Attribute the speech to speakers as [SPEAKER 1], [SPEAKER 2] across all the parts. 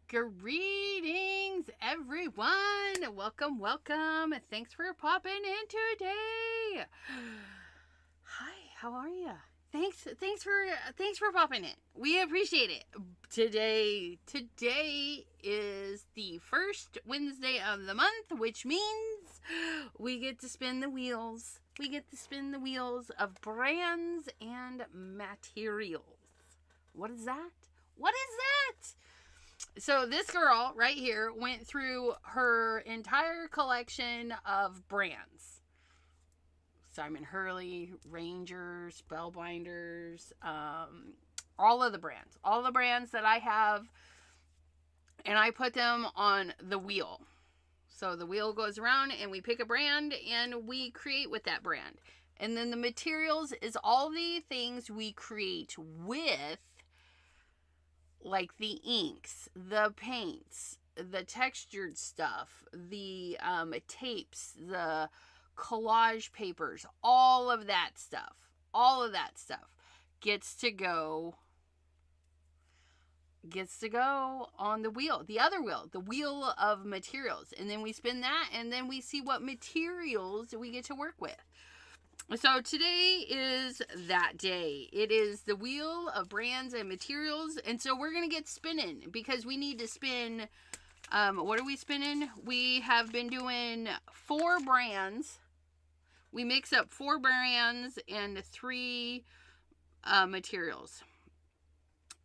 [SPEAKER 1] Greetings, everyone. Welcome, welcome. Thanks for popping in today. Hi, how are you? Thanks for popping in. We appreciate it. Today is the first Wednesday of the month, which means we get to spin the wheels. We get to spin the wheels of brands and materials. What is that? What is that? So this girl right here went through her entire collection of brands. Simon Hurley, Ranger, Spellbinders, all of the brands that I have, and I put them on the wheel. So the wheel goes around and we pick a brand and we create with that brand. And then the materials is all the things we create with, like the inks, the paints, the textured stuff, the tapes, the collage papers, all of that stuff gets to go on the wheel, the other wheel, the wheel of materials. And then we spin that and then we see what materials we get to work with. So today is that day. It is the wheel of brands and materials. And so we're going to get spinning because we need to spin. What are we spinning? We have been doing 4 brands. We mix up 4 brands and 3 materials.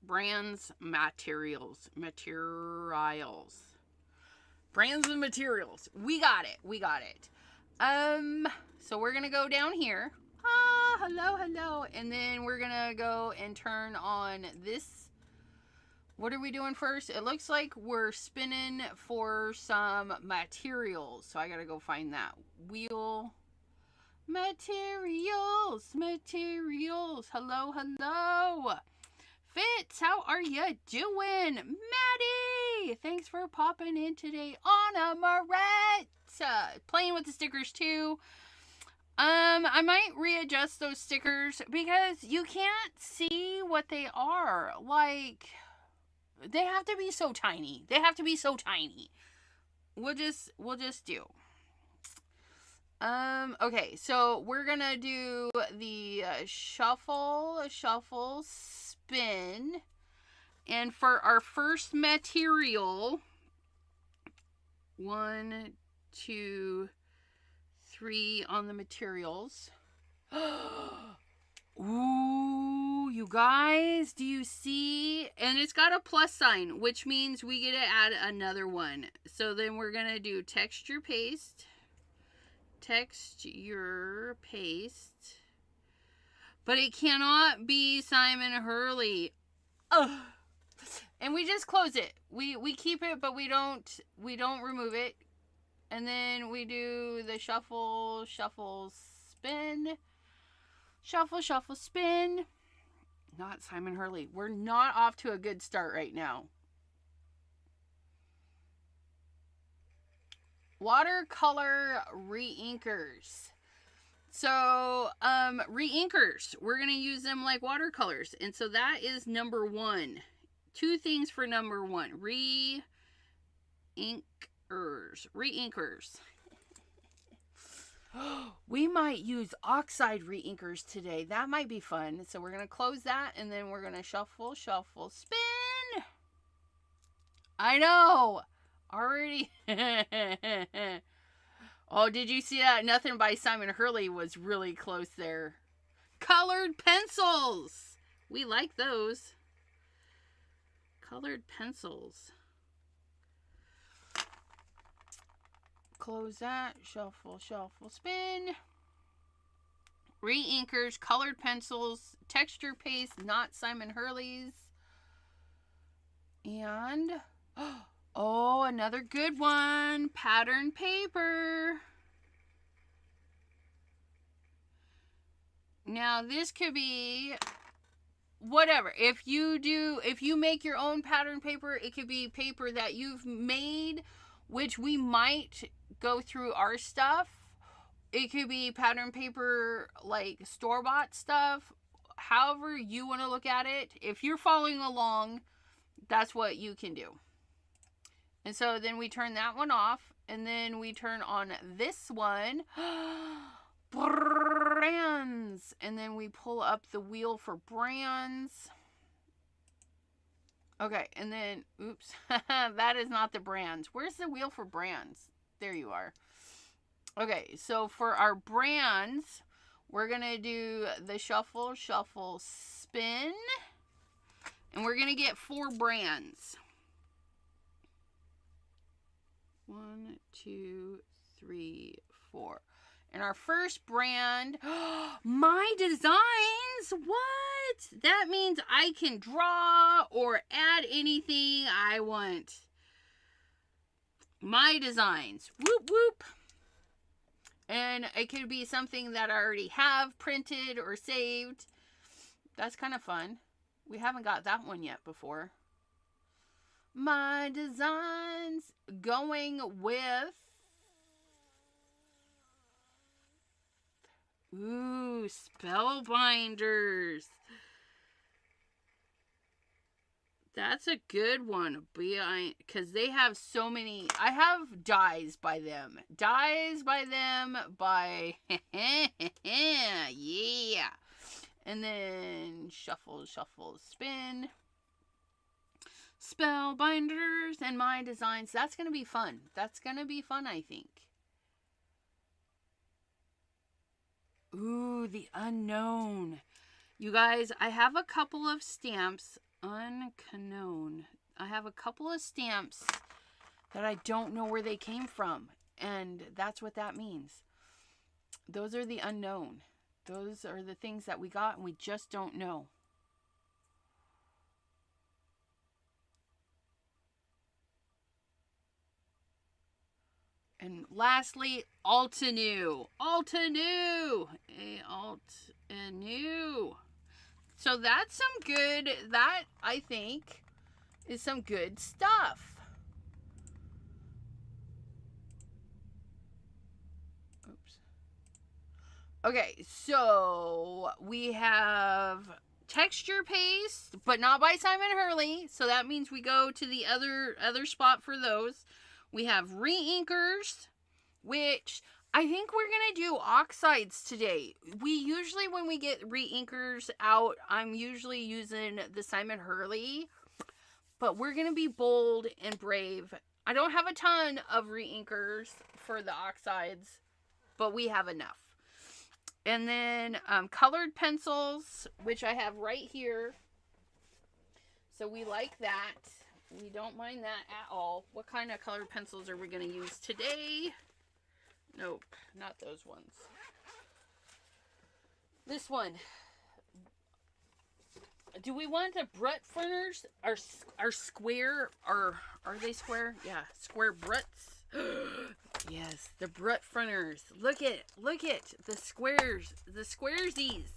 [SPEAKER 1] Brands, materials. Brands and materials. We got it. So we're going to go down here. Hello. And then we're going to go and turn on this. What are we doing first? It looks like we're spinning for some materials. So I got to go find that wheel. Materials. Hello. Fitz, how are you doing? Maddie, thanks for popping in today. Anna Moret, playing with the stickers too. I might readjust those stickers because you can't see what they are. Like, they have to be so tiny. We'll just do. Okay, so we're gonna do the shuffle, spin. And for our first material, 1, 2, 3 on the materials. Ooh, you guys, do you see? And it's got a plus sign, which means we get to add another one. So then we're going to do texture paste. But it cannot be Simon Hurley. Ugh. And we just close it. We keep it, but we don't remove it. And then we do the shuffle, spin. Shuffle, spin. Not Simon Hurley. We're not off to a good start right now. Watercolor reinkers. So, reinkers. We're going to use them like watercolors. And so that is number 1. 2 things for number 1. Reinkers. We might use oxide reinkers today. That might be fun. So we're going to close that and then we're going to shuffle, spin. I know. Already. Oh, did you see that? Nothing by Simon Hurley was really close there. Colored pencils. We like those. Colored pencils. Close that. Shuffle, spin. Reinkers, colored pencils, texture paste, not Simon Hurley's. And, oh, another good one. Pattern paper. Now, this could be whatever. If you make your own pattern paper, it could be paper that you've made, which we might go through our stuff. It could be pattern paper like store-bought stuff. However you want to look at it. If you're following along, that's what you can do. And so then we turn that one off, and then we turn on this one. Brands. And then we pull up the wheel for brands. Okay, and then, oops, that is not the brands. Where's the wheel for brands? There you are. Okay, so for our brands, we're going to do the shuffle, shuffle, spin. And we're going to get 4 brands. 1, 2, 3, 4. And our first brand, My Designs. What? That means I can draw or add anything I want. My Designs. Whoop, whoop. And it could be something that I already have printed or saved. That's kind of fun. We haven't got that one yet before. My Designs, going with, ooh, Spellbinders. That's a good one, because they have so many. I have dies by them. Dies by them by, yeah. And then shuffle, shuffle, spin. Spellbinders and My Designs. That's going to be fun. That's going to be fun, I think. Ooh, the unknown. You guys, I have a couple of stamps. Unknown. I have a couple of stamps that I don't know where they came from. And that's what that means. Those are the unknown. Those are the things that we got and we just don't know. And lastly, Altenew. Altenew. Altenew. So that's some good, that I think is some good stuff. Oops. Okay, so we have texture paste, but not by Simon Hurley. So that means we go to the other spot for those. We have re-inkers, which I think we're going to do oxides today. We usually, when we get re-inkers out, I'm usually using the Simon Hurley. But we're going to be bold and brave. I don't have a ton of re-inkers for the oxides, but we have enough. And then colored pencils, which I have right here. So we like that. We don't mind that at all. What kind of colored pencils are we going to use today? Nope, not those ones. This one. Do we want the Brutferners? Are square? Are they square? Yeah, square Bruts. Yes, the Brutferners. Look at the squares, the squaresies.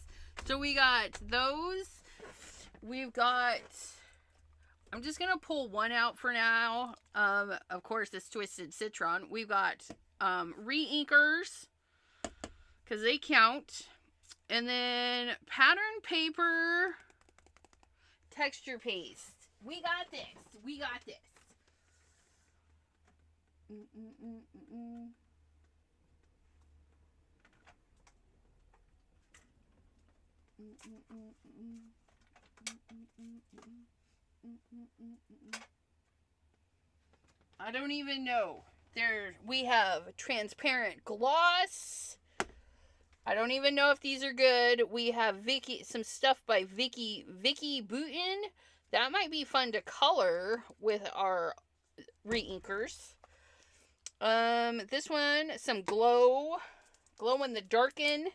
[SPEAKER 1] So we got those. We've got. I'm just gonna pull one out for now. Of course, this Twisted Citron. We've got re-inkers because they count, and then pattern paper, texture paste. We got this. We got this. I don't even know. We have transparent gloss. I don't even know if these are good. We have some stuff by Vicky Booten. That might be fun to color with our re-inkers. This one, some glow in the darken,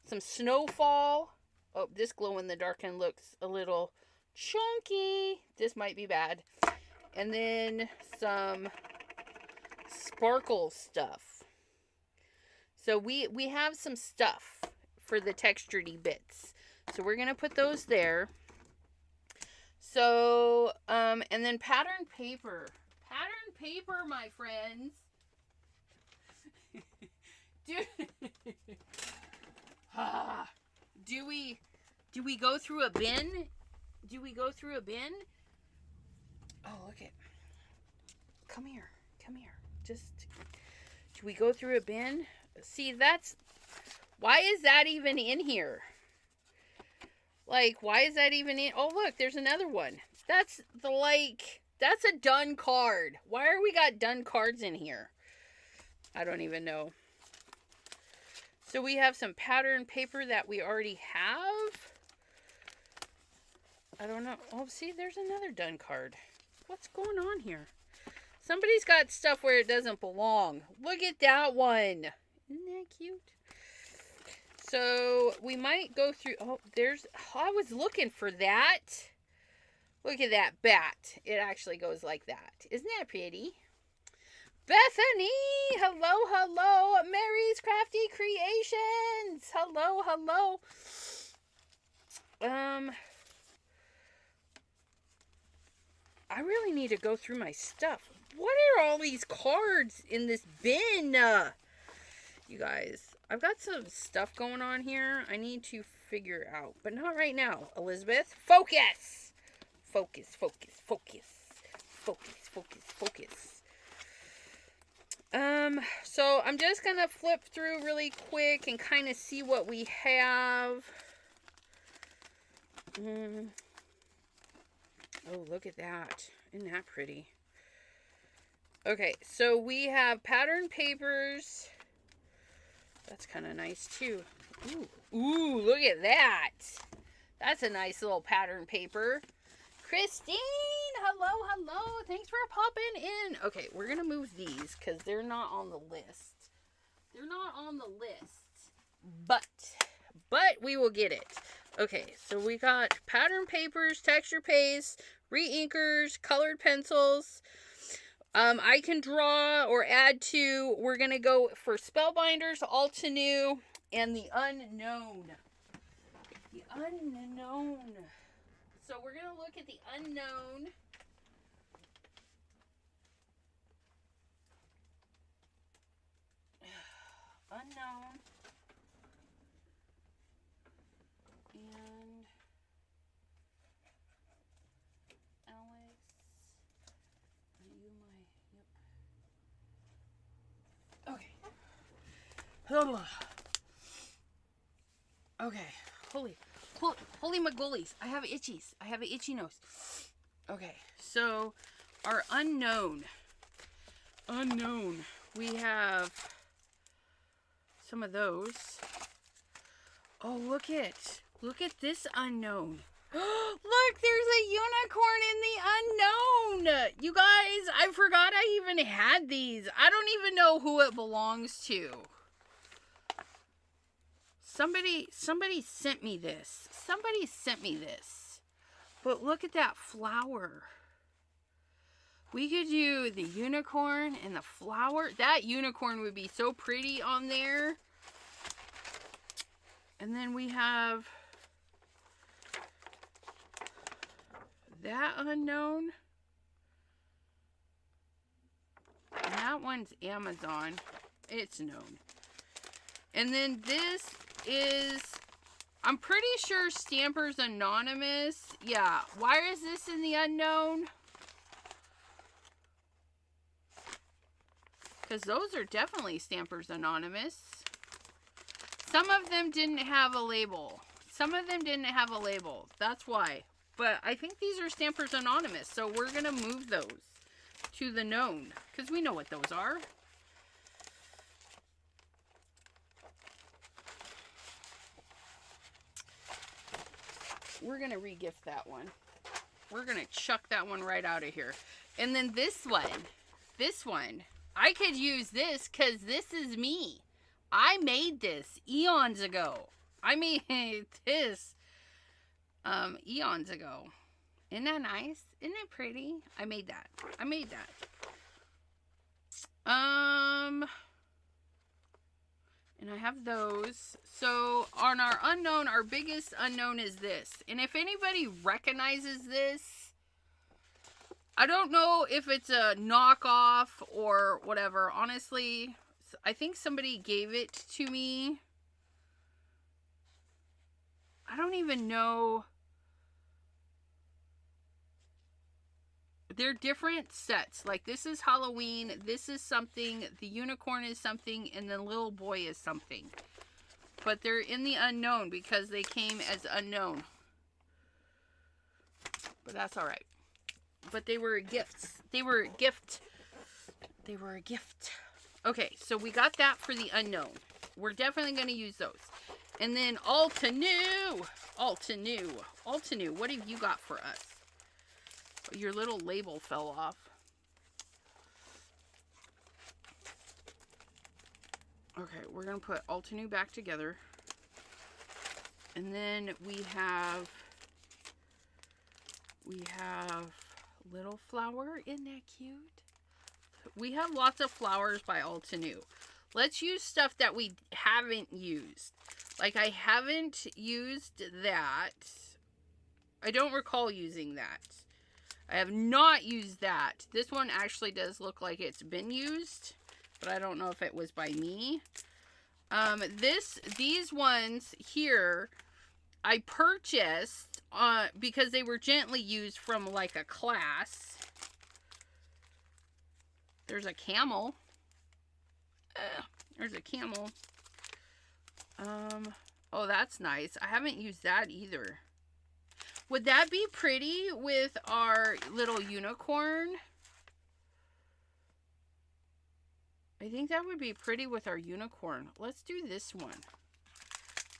[SPEAKER 1] some snowfall. Oh, this glow in the darken looks a little chunky. This might be bad. And then some sparkle stuff. So we have some stuff for the textured bits. So we're going to put those there. So, and then pattern paper. Pattern paper, my friends. Do we go through a bin? Do we go through a bin? Oh, look at come here. Come here. Just, do we go through a bin? See, that's, why is that even in here? Like, why is that even in? Oh, look, there's another one. That's the, like, that's a done card. Why are we got done cards in here? I don't even know. So we have some pattern paper that we already have. I don't know. Oh, see, there's another done card. What's going on here? Somebody's got stuff where it doesn't belong. Look at that one. Isn't that cute? So we might go through. Oh, there's. Oh, I was looking for that. Look at that bat. It actually goes like that. Isn't that pretty? Bethany, hello, hello. Mary's Crafty Creations. Hello, hello. I really need to go through my stuff. What are all these cards in this bin? You guys, I've got some stuff going on here I need to figure out, but not right now. Elizabeth, focus! Focus, focus, focus. Focus, focus, focus. So I'm just gonna flip through really quick and kind of see what we have. Oh, look at that. Isn't that pretty? Okay, so we have pattern papers. That's kind of nice too. Ooh, look at that. That's a nice little pattern paper. Christine, hello, hello. Thanks for popping in. Okay, we're going to move these because they're not on the list. They're not on the list. But we will get it. Okay, so we got pattern papers, texture paste, re-inkers, colored pencils. I can draw or add to. We're going to go for spellbinders, all to new, and the unknown. The unknown. So we're going to look at the unknown. Unknown. And Alex. Are you my... Yep. Okay. Okay. Holy magolies. I have itchies. I have an itchy nose. Okay. So, our unknown. We have some of those. Oh, look at this unknown. Look, there's a unicorn in the unknown. You guys, I forgot I even had these. I don't even know who it belongs to. Somebody sent me this. But look at that flower. We could do the unicorn and the flower. That unicorn would be so pretty on there. And then we have that unknown. And that one's Amazon. It's known. And then this is, I'm pretty sure Stampers Anonymous. Yeah. Why is this in the unknown? Because those are definitely Stampers Anonymous. Some of them didn't have a label. That's why. But I think these are Stampers Anonymous. So we're going to move those to the known. Because we know what those are. We're going to re-gift that one. We're going to chuck that one right out of here. And then this one. I could use this because this is me. I made this eons ago. I made this eons ago. Isn't that nice? Isn't it pretty? I made that. And I have those. So on our unknown, our biggest unknown is this. And if anybody recognizes this, I don't know if it's a knockoff or whatever. Honestly, I think somebody gave it to me. I don't even know. They're different sets. Like this is Halloween, this is something, the unicorn is something, and the little boy is something. But they're in the unknown because they came as unknown. But that's all right. But they were gifts. They were a gift. They were a gift. Okay, so we got that for the unknown. We're definitely going to use those. And then Altenew. Altenew. Altenew, what have you got for us? Your little label fell off. Okay, we're going to put Altenew back together. And then we have Little Flower. Isn't that cute? We have lots of flowers by Altenew. Let's use stuff that we haven't used. Like I haven't used that. I don't recall using that. I have not used that. This one actually does look like it's been used, but I don't know if it was by me. These ones here, I purchased because they were gently used from like a class. There's a camel. There's a camel. Oh, that's nice. I haven't used that either. Would that be pretty with our little unicorn? I think that would be pretty with our unicorn. Let's do this one.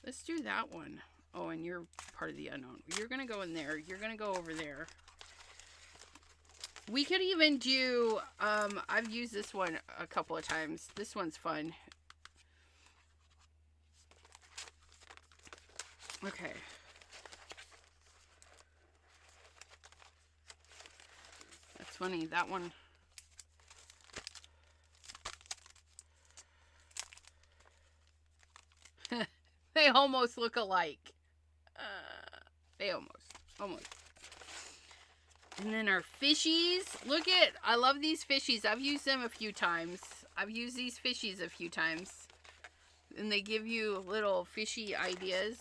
[SPEAKER 1] Let's do that one. Oh, and you're part of the unknown. You're going to go in there. You're going to go over there. We could even do, I've used this one a couple of times. This one's fun. Okay. That's funny. That one. They almost look alike. They almost. And then our fishies. Look at, I love these fishies. I've used them a few times. I've used these fishies a few times. And they give you little fishy ideas.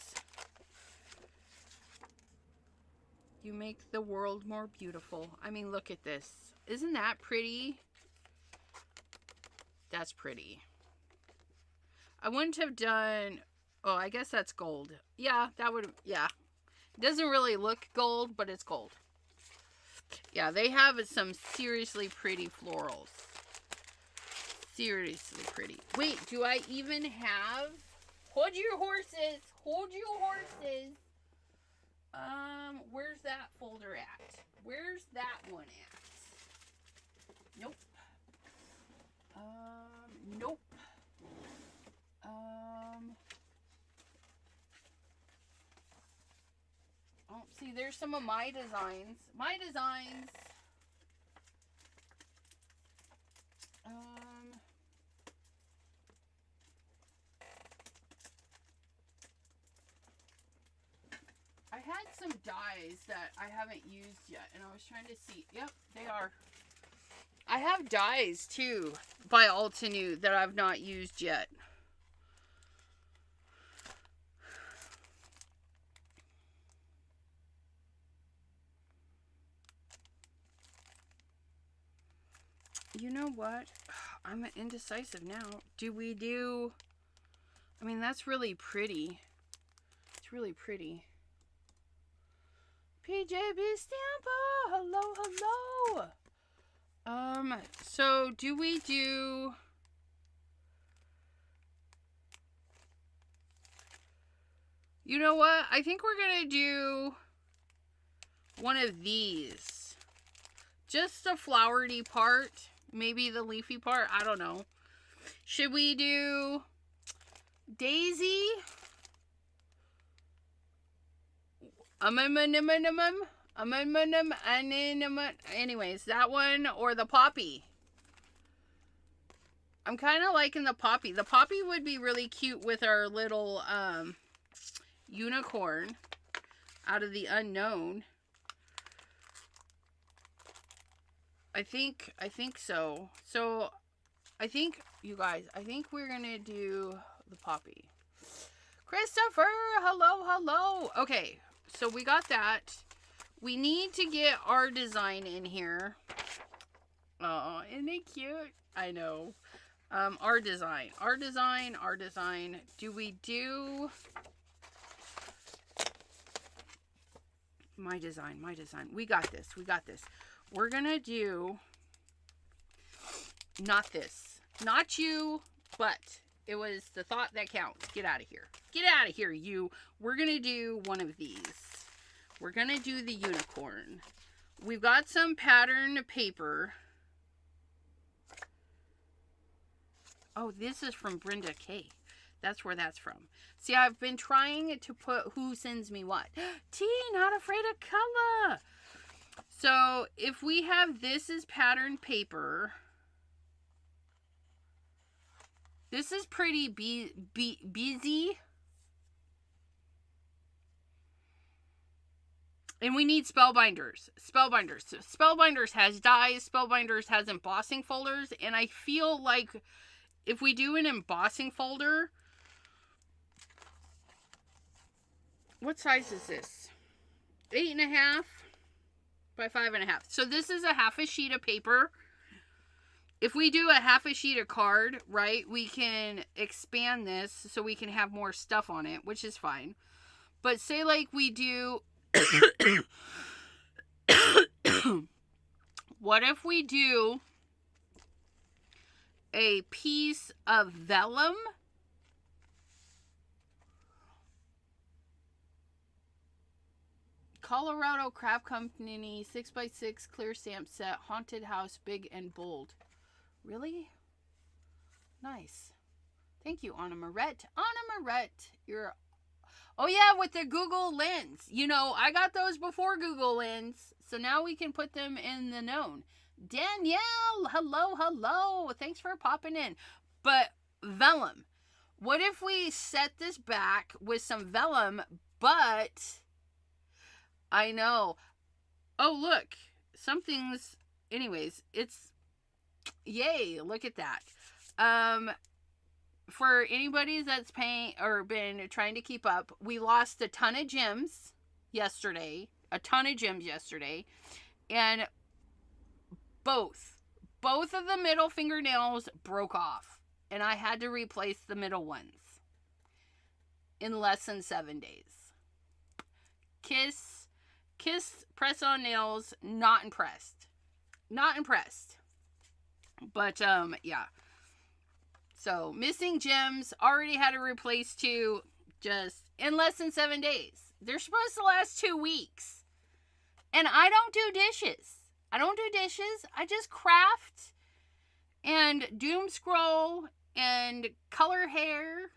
[SPEAKER 1] You make the world more beautiful. I mean, look at this. Isn't that pretty? That's pretty. I wouldn't have done... Oh, I guess that's gold. Yeah, that would... Yeah. It doesn't really look gold, but it's gold. Yeah, they have some seriously pretty florals. Seriously pretty. Wait, do I even have... Hold your horses. Hold your horses. Where's that folder at? Where's that one at? Nope. Nope. Oh, see, there's some of my designs. My designs. I had some dyes that I haven't used yet, and I was trying to see. Yep, they are. I have dyes, too, by Altenew that I've not used yet. You know what? I'm indecisive now. Do we do... I mean, that's really pretty. It's really pretty. PJB Stamper! Hello, hello! So do we do... You know what? I think we're gonna do one of these. Just the flowery part. Maybe the leafy part. I don't know. Should we do Daisy? Anyways, that one or the poppy. I'm kind of liking the poppy. The poppy would be really cute with our little unicorn out of the unknown. I think so. So, I think, you guys, I think we're going to do the poppy. Christopher, hello, hello. Okay, so we got that. We need to get our design in here. Oh, isn't it cute? I know. Our design. Do we do... My design. We got this. We're gonna do... Not this. Not you, but it was the thought that counts. Get out of here, you. We're gonna do one of these. We're gonna do the unicorn. We've got some pattern paper. Oh, this is from Brenda K. That's where that's from. See, I've been trying to put who sends me what. T, not afraid of color. So, if we have this as pattern paper... This is pretty busy. And we need Spellbinders. Spellbinders has dies. Spellbinders has embossing folders. And I feel like if we do an embossing folder... What size is this? 8.5 by 5.5. So this is a half a sheet of paper. If we do a half a sheet of card, right, we can expand this so we can have more stuff on it, which is fine. But say like we do... What if we do a piece of vellum? Colorado Craft Company 6x6 clear stamp set, haunted house, big and bold. Really? Nice. Thank you, Anna Moret. Anna Moret, you're... Oh, yeah, with the Google Lens. You know, I got those before Google Lens, so now we can put them in the known. Danielle, hello. Thanks for popping in. But vellum. What if we set this back with some vellum, but... I know. Oh, look. Something's... Anyways, it's... Yay, look at that. For anybody that's paying or been trying to keep up, we lost a ton of gems yesterday. And both of the middle fingernails broke off. And I had to replace the middle ones in less than 7 days. Kiss, press on nails, not impressed. But, yeah. So, missing gems, already had to replace 2, just in less than 7 days. They're supposed to last 2 weeks. And I don't do dishes. I just craft and doom scroll and color hair.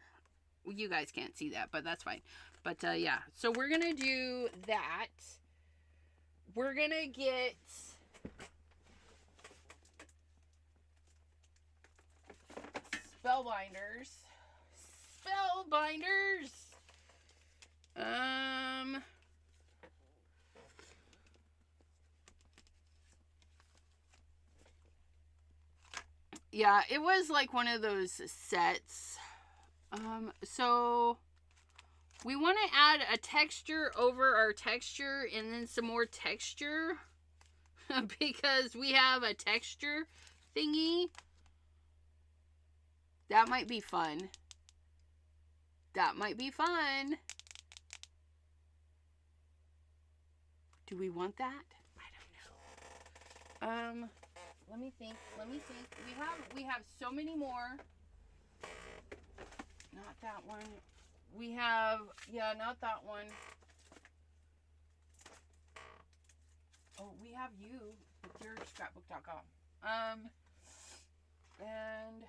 [SPEAKER 1] Well, you guys can't see that, but that's fine. But, yeah. So, we're going to do that. We're going to get... Spellbinders. Yeah, it was like one of those sets. So we want to add a texture over our texture and then some more texture because we have a texture thingy. That might be fun. Do we want that? I don't know. Let me think. We have so many more. Not that one. We have, yeah, not that one. Oh, we have you with your scrapbook.com. And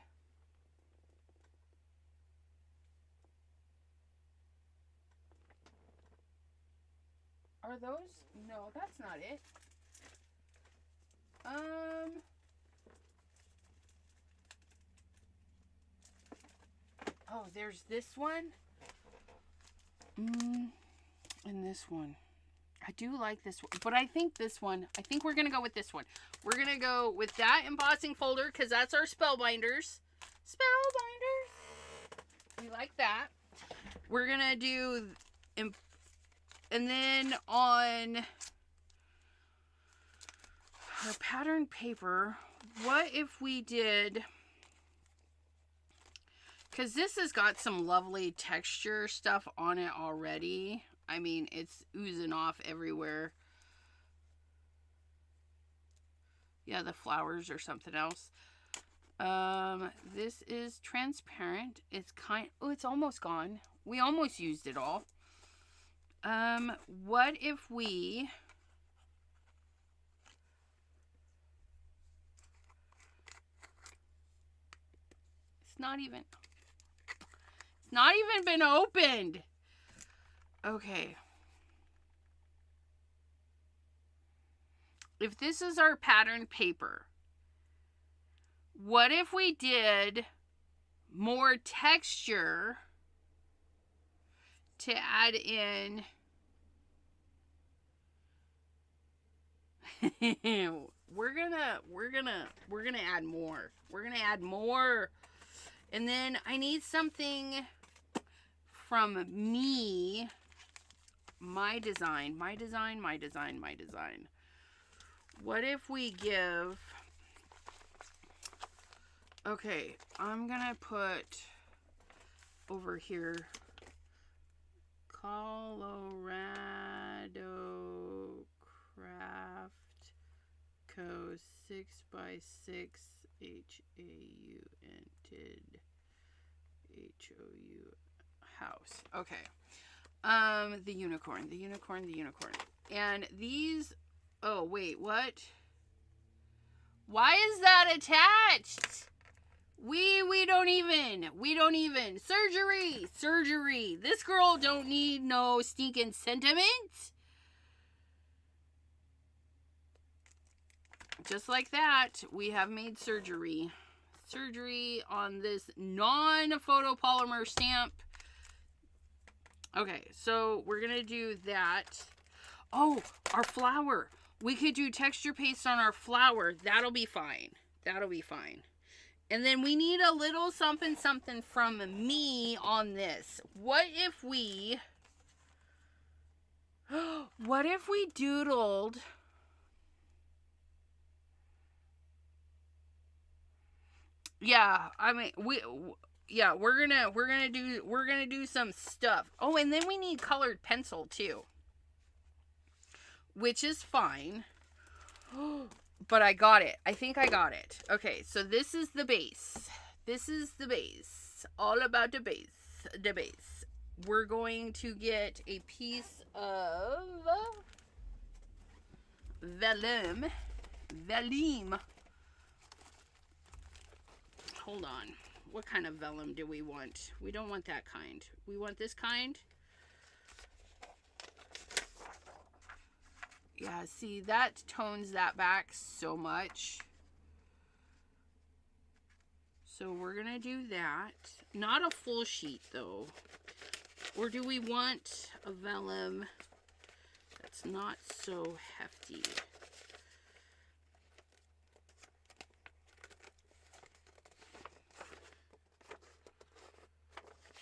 [SPEAKER 1] are those? No, that's not it. Oh, there's this one. And this one. I do like this one, but I think we're going to go with this one. We're going to go with that embossing folder because that's our Spellbinders. We like that. We're going to do, and then on our pattern paper, what if we did, because this has got some lovely texture stuff on it already. I mean, it's oozing off everywhere. Yeah, the flowers or something else. This is transparent. It's it's almost gone. We almost used it all. What if we... It's not even been opened. Okay. If this is our pattern paper, what if we did more texture to add in? we're gonna add more. We're gonna add more. And then I need something from me. My design. What if we give... Okay, I'm gonna put over here Colorado Craft Co. 6x6 HAUNted HOU house. Okay. The unicorn. And these... Oh, wait, what? Why is that attached? We don't even. Surgery. This girl don't need no stinking sentiment. Just like that, we have made surgery. Surgery on this non-photopolymer stamp. Okay, so we're gonna do that. Oh, our flower. We could do texture paste on our flower. That'll be fine. And then we need a little something from me on this. What if we doodled... Yeah, I mean, we're gonna do some stuff. Oh, and then we need colored pencil too, which is fine. But I got it. I think I got it. Okay, so this is the base. All about the base. We're going to get a piece of vellum. Hold on. What kind of vellum do we want? We don't want that kind. We want this kind. Yeah, see, that tones that back so much. So we're going to do that. Not a full sheet, though. Or do we want a vellum that's not so hefty?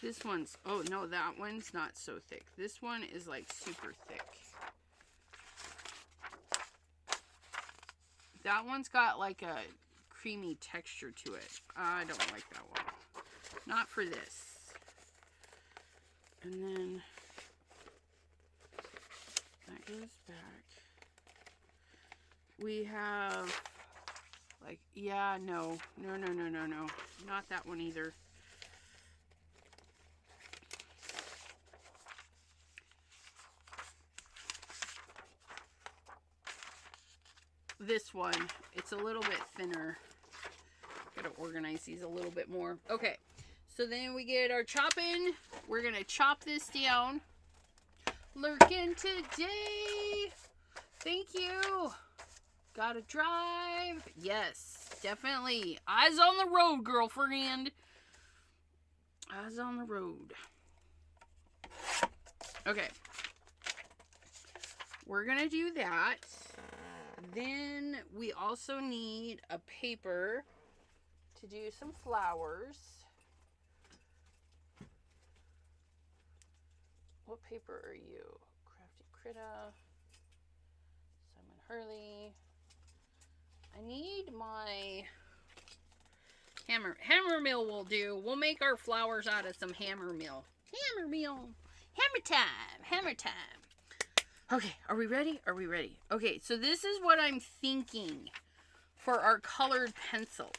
[SPEAKER 1] This one's... Oh, no, that one's not so thick. This one is, like, super thick. That one's got like a creamy texture to it. I don't like that one. Not for this. And then that goes back. We have like, yeah, no. Not that one either. This one, it's a little bit thinner. Gotta organize these a little bit more. Okay, so then we get our chopping. We're gonna chop this down. Lurking today. Thank you. Gotta drive. Yes, definitely. Eyes on the road, girlfriend. Eyes on the road. Okay. We're gonna do that. Then we also need a paper to do some flowers. What paper are you? Crafty Critta, Simon Hurley. I need my hammer mill will do. We'll make our flowers out of some hammer mill. Hammer mill. Hammer time. Hammer time. Okay, are we ready? Are we ready? Okay, so this is what I'm thinking for our colored pencils.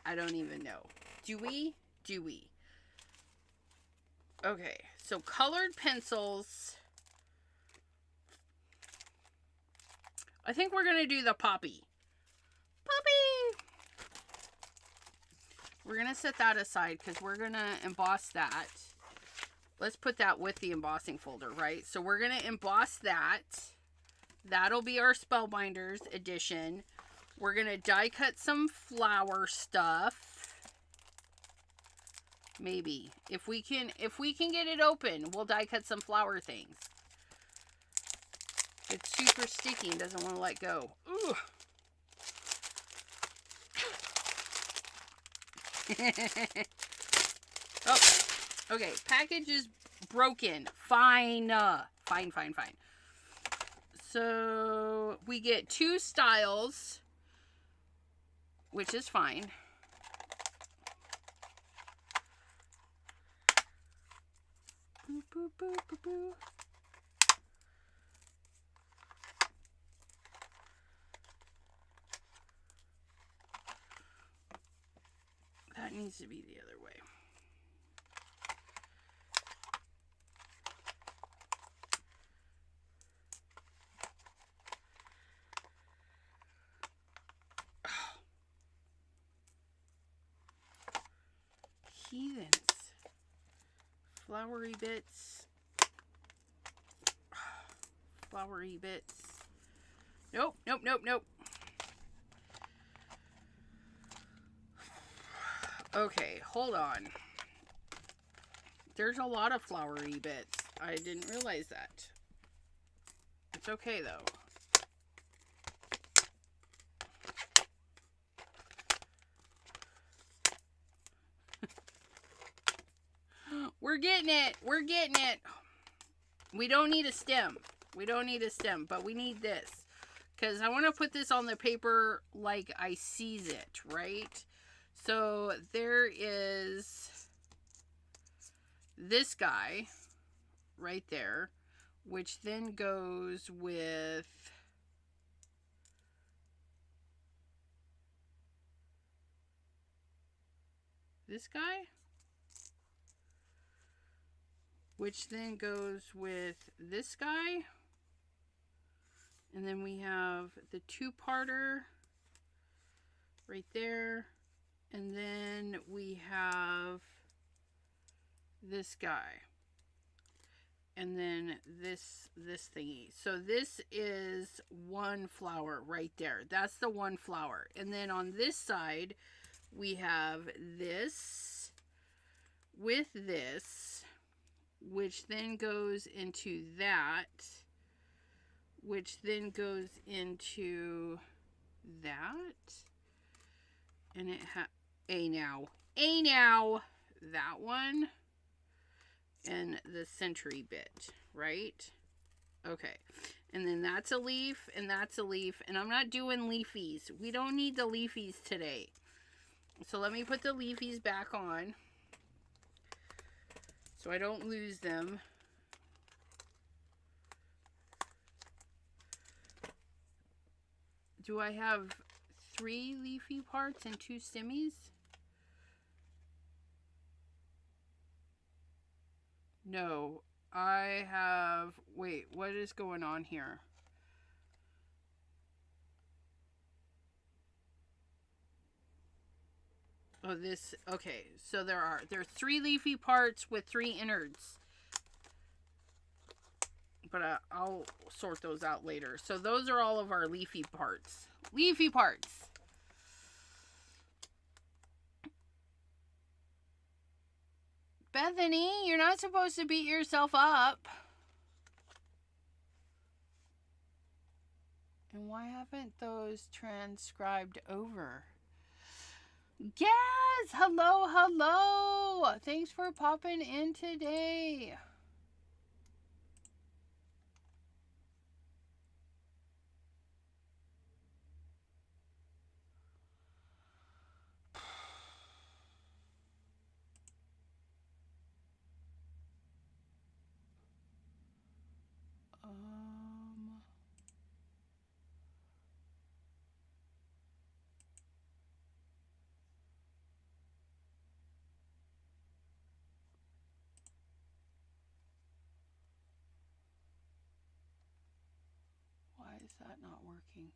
[SPEAKER 1] I don't even know. Do we? Do we? Okay, so colored pencils. I think we're going to do the poppy. Poppy! We're going to set that aside because we're going to emboss that. Let's put that with the embossing folder, right? So we're going to emboss that. That'll be our Spellbinders edition. We're going to die cut some flower stuff. Maybe. If we can get it open, we'll die cut some flower things. It's super sticky and doesn't want to let go. Ooh. Oh, okay. Package is broken. Fine. Fine. So we get 2 styles, which is fine. Boo, boo, boo, boo, boo. That needs to be the other way. Heathens. Flowery bits. Flowery bits. Nope. Okay, hold on. There's a lot of flowery bits. I didn't realize that. It's okay, though. We're getting it. We're getting it. We don't need a stem. We don't need a stem, but we need this. Because I want to put this on the paper like I sees it, right? So there is this guy right there, which then goes with this guy, which then goes with this guy. And then we have the 2-parter right there. And then we have this guy. And then this thingy. So this is 1 flower right there. That's the 1 flower. And then on this side, we have this with this, which then goes into that, which then goes into that. And it that one, and the century bit, right? Okay, and then that's a leaf, and that's a leaf, and I'm not doing leafies. We don't need the leafies today. So let me put the leafies back on so I don't lose them. Do I have 3 leafy parts and 2 stemmies? No, I have, wait, what is going on here? Oh, this, okay, so there are 3 leafy parts with 3 innards. But I'll sort those out later. So those are all of our leafy parts. Leafy parts. Bethany, you're not supposed to beat yourself up. And why haven't those transcribed over? Yes! Hello! Thanks for popping in today. that not working?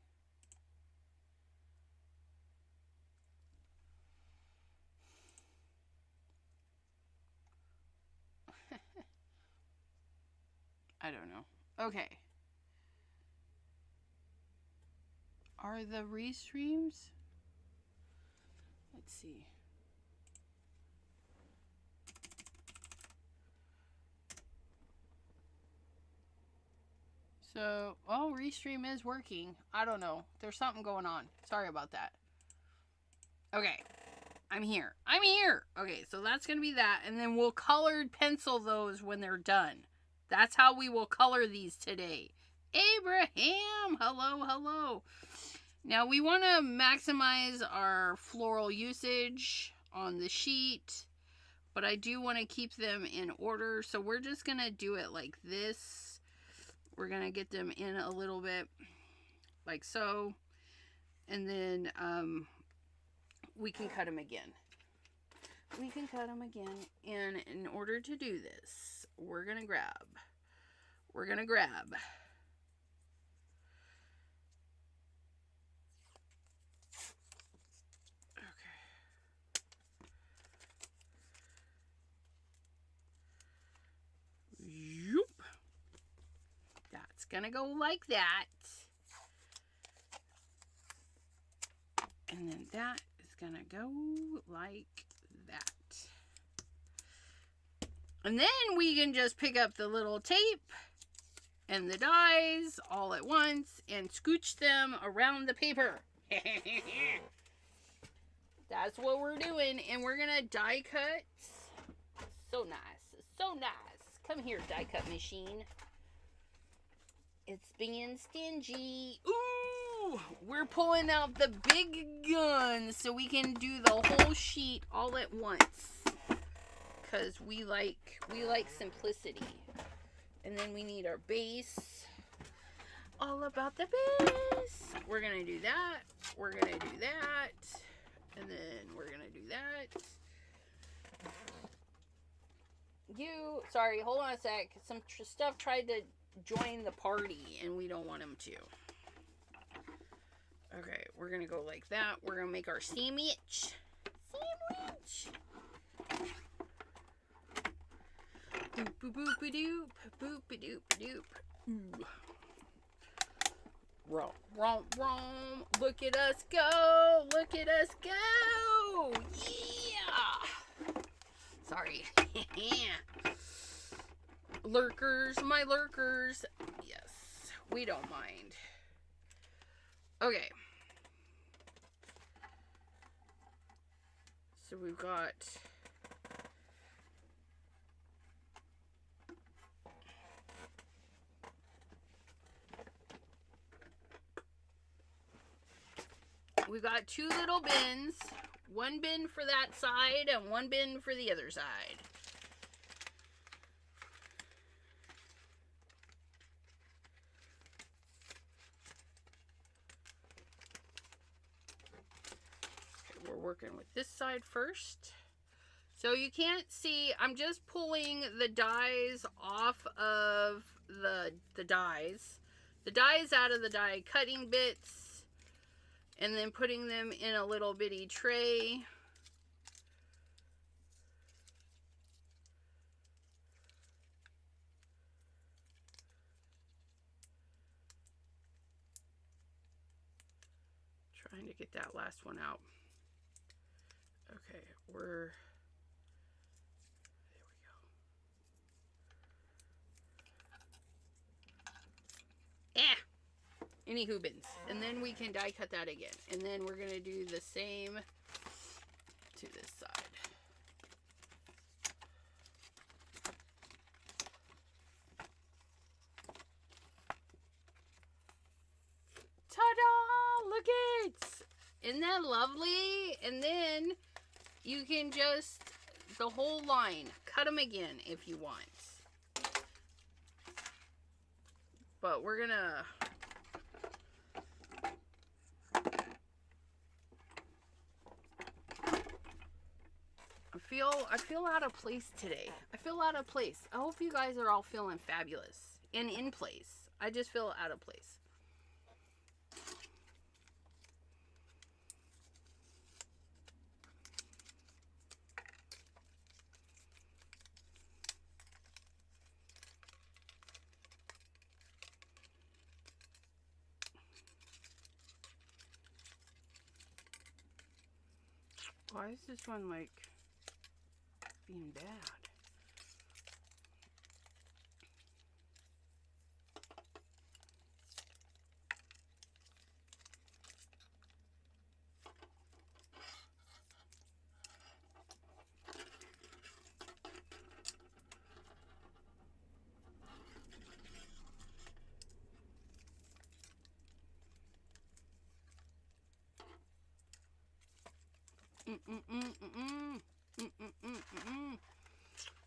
[SPEAKER 1] I don't know. Okay. Are the restreams? Let's see. So, oh, restream is working. I don't know. There's something going on. Sorry about that. Okay. I'm here. I'm here. Okay, so that's going to be that. And then we'll colored pencil those when they're done. That's how we will color these today. Abraham, hello, hello. Now we want to maximize our floral usage on the sheet, but I do want to keep them in order. So we're just going to do it like this. We're going to get them in a little bit like so. And then we can cut them again. We can cut them again. And in order to do this, we're going to grab. Yoop. That's gonna go like that. And then that is gonna go like that. And then we can just pick up the little tape and the dies all at once and scooch them around the paper. That's what we're doing. And we're gonna die cut. So nice. So nice. Come here, die cut machine. It's being stingy. Ooh, we're pulling out the big gun so we can do the whole sheet all at once. Cause we like simplicity. And then we need our base. All about the base. We're gonna do that. We're gonna do that. And then we're gonna do that. Sorry, hold on a sec. Some stuff tried to join the party and we don't want them to. Okay, we're gonna go like that. We're gonna make our sandwich. Boop boop boop a doop, boop a doop a doop. Ooh. Romp, romp, romp. Look at us go! Look at us go! Yeah! Sorry. Lurkers, my lurkers. Yes, we don't mind. Okay. So we've got... We've got two little bins. One bin for that side and one bin for the other side. Okay, we're working with this side first. So you can't see, I'm just pulling the dies off of the dies. The dies out of the die cutting bits. And then putting them in a little bitty tray. Trying to get that last one out. Okay, there we go. Anywho bins. And then we can die cut that again. And then we're going to do the same to this side. Ta-da! Look it! Isn't that lovely? And then you can just, the whole line, cut them again if you want. But we're going to... I feel out of place today. I feel out of place. I hope you guys are all feeling fabulous and in place. I just feel out of place. Why is this one like being bad?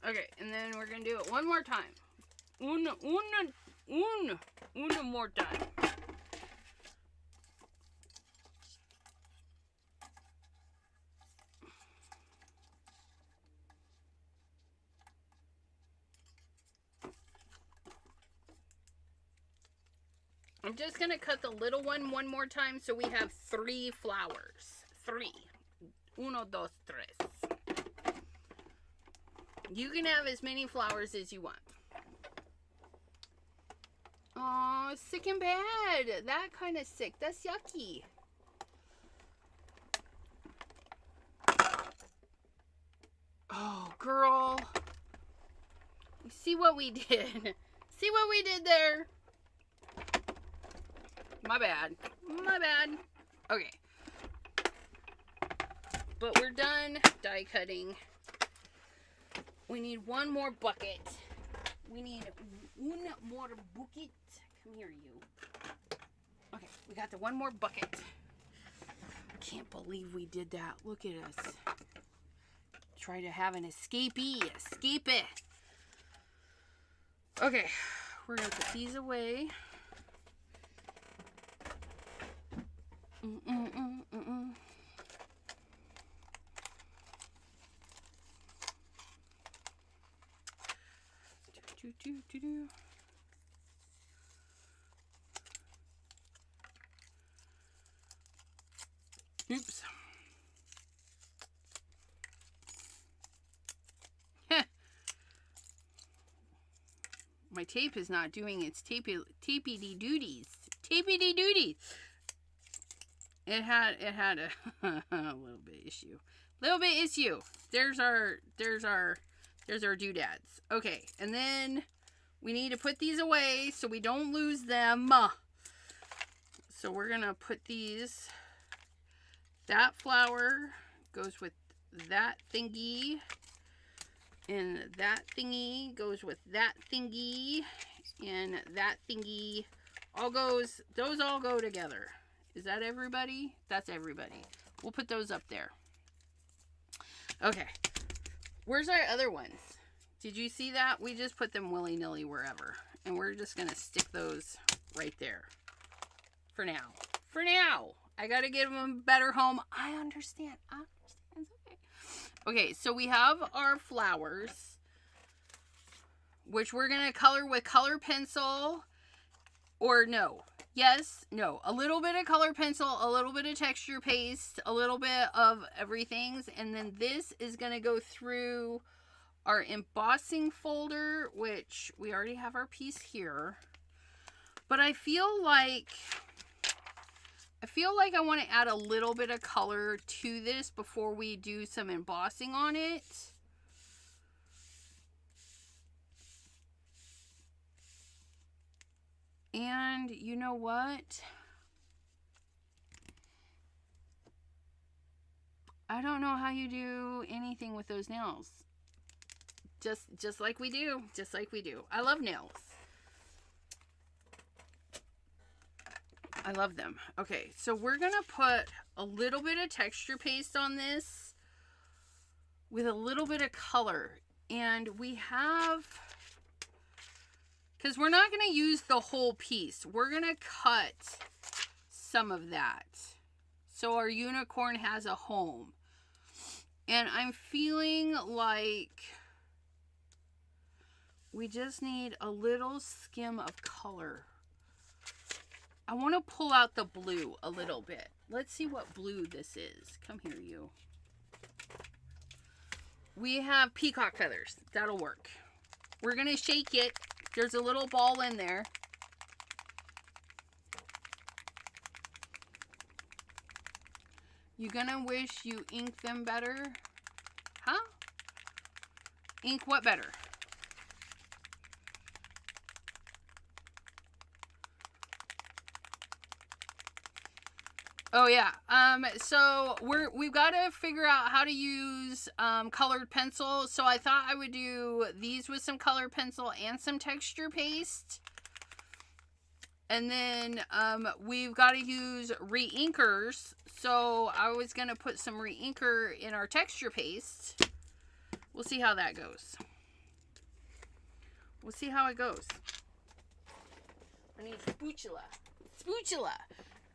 [SPEAKER 1] Okay, and then we're gonna do it one more time. Una more time. I'm just gonna cut the little one more time so we have 3 flowers. 3. 1, 2, 3. You can have as many flowers as you want. Oh, sick and bad. That kind of sick. That's yucky. Oh, girl. See what we did? See what we did there? My bad. My bad. Okay. But we're done die cutting. We need one more bucket. We need one more bucket. Come here, you. Okay, we got the one more bucket. I can't believe we did that. Look at us. Try to have an escapee. Escape it. Okay, we're going to put these away. Oops. My tape is not doing its tapey duties. Tapey duties. It had a little bit issue. Little bit issue. There's our doodads. Okay, and then we need to put these away so we don't lose them. So we're gonna put these. That flower goes with that thingy. And that thingy goes with that thingy. And that thingy all goes, those all go together. Is that everybody? That's everybody. We'll put those up there. Okay. Where's our other ones? Did you see that? We just put them willy-nilly wherever. And we're just going to stick those right there. For now. For now. I got to give them a better home. I understand. It's okay. Okay, so we have our flowers, which we're going to color with color pencil. Or no. Yes, no. A little bit of color pencil, a little bit of texture paste, a little bit of everything. And then this is going to go through our embossing folder, which we already have our piece here. But I feel like I want to add a little bit of color to this before we do some embossing on it. And you know what? I don't know how you do anything with those nails. Just like we do. Just like we do. I love nails. I love them. Okay, so we're going to put a little bit of texture paste on this with a little bit of color. And we have, because we're not going to use the whole piece. We're going to cut some of that so our unicorn has a home. And I'm feeling like we just need a little skim of color. I want to pull out the blue a little bit. Let's see what blue this is. Come here, you. We have peacock feathers. That'll work. We're going to shake it. There's a little ball in there. You gonna wish you ink them better? Huh? Ink what better? Oh yeah. So we've got to figure out how to use colored pencil. So I thought I would do these with some colored pencil and some texture paste. And then we've got to use re-inkers. So I was going to put some re-inker in our texture paste. We'll see how that goes. We'll see how it goes. I need spatula. Spatula.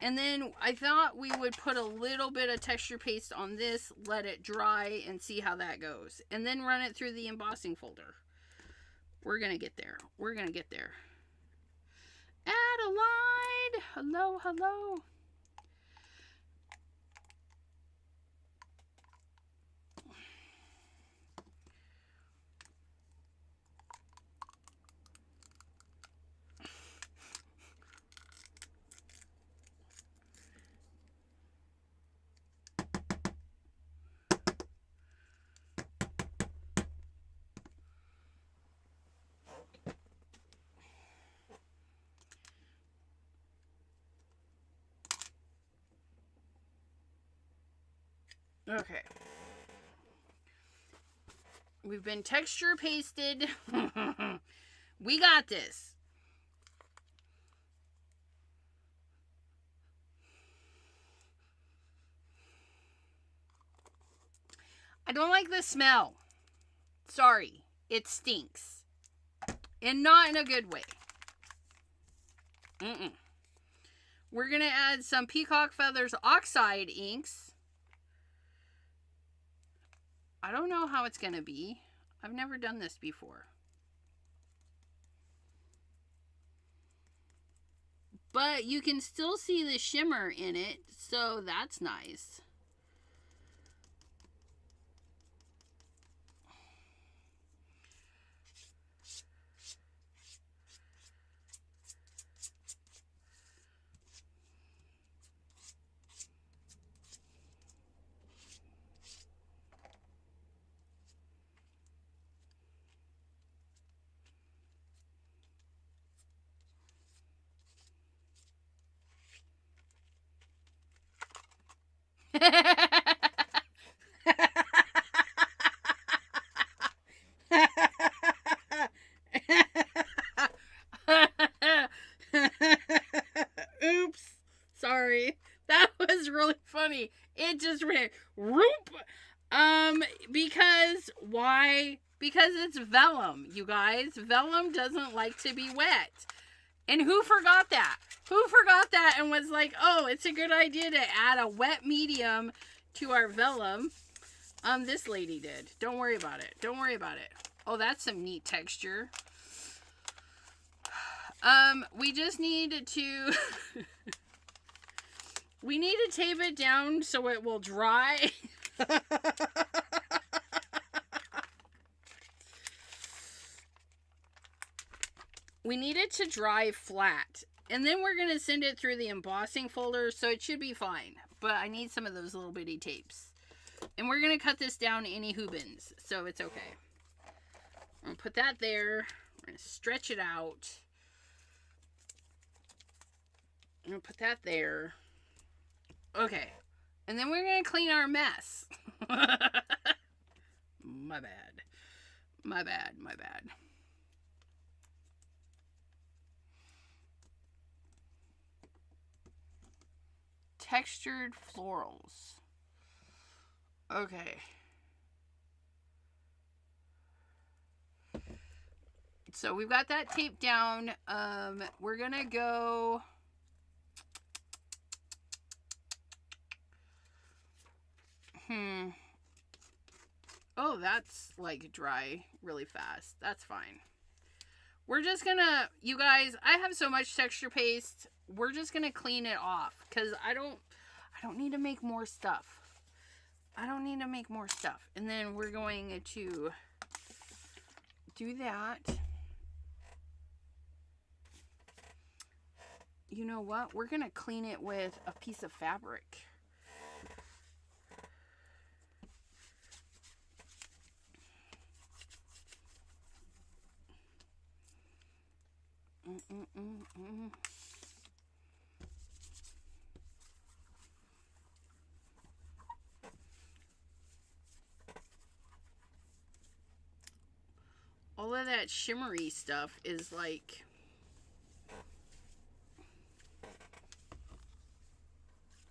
[SPEAKER 1] And then I thought we would put a little bit of texture paste on this, let it dry, and see how that goes. And then run it through the embossing folder. We're going to get there. We're going to get there. Adelaide! Hello, hello. Okay. We've been texture pasted. We got this. I don't like the smell. Sorry. It stinks. And not in a good way. We're going to add some Peacock Feathers Oxide inks. I don't know how it's going to be. I've never done this before. But you can still see the shimmer in it, so that's nice. Oops. Sorry. That was really funny. It just ran whoop. Because why? Because it's vellum, you guys. Vellum doesn't like to be wet. And who forgot that? Who forgot that and was like, oh, it's a good idea to add a wet medium to our vellum? This lady did. Don't worry about it. Don't worry about it. Oh, that's some neat texture. We just need to... we need to tape it down so it will dry. We need it to dry flat. And then we're going to send it through the embossing folder, so it should be fine. But I need some of those little bitty tapes. And we're going to cut this down any hoobins, so it's okay. I'm going to put that there. We're going to stretch it out. I'm going to put that there. Okay. And then we're going to clean our mess. My bad. My bad. My bad. Textured florals. Okay. So we've got that taped down. We're gonna go... Oh, that's like dry really fast. That's fine. We're just gonna... You guys, I have so much texture paste. We're just gonna clean it off. Because I don't need to make more stuff. I don't need to make more stuff. And then we're going to do that. You know what? We're going to clean it with a piece of fabric. all of that shimmery stuff is like...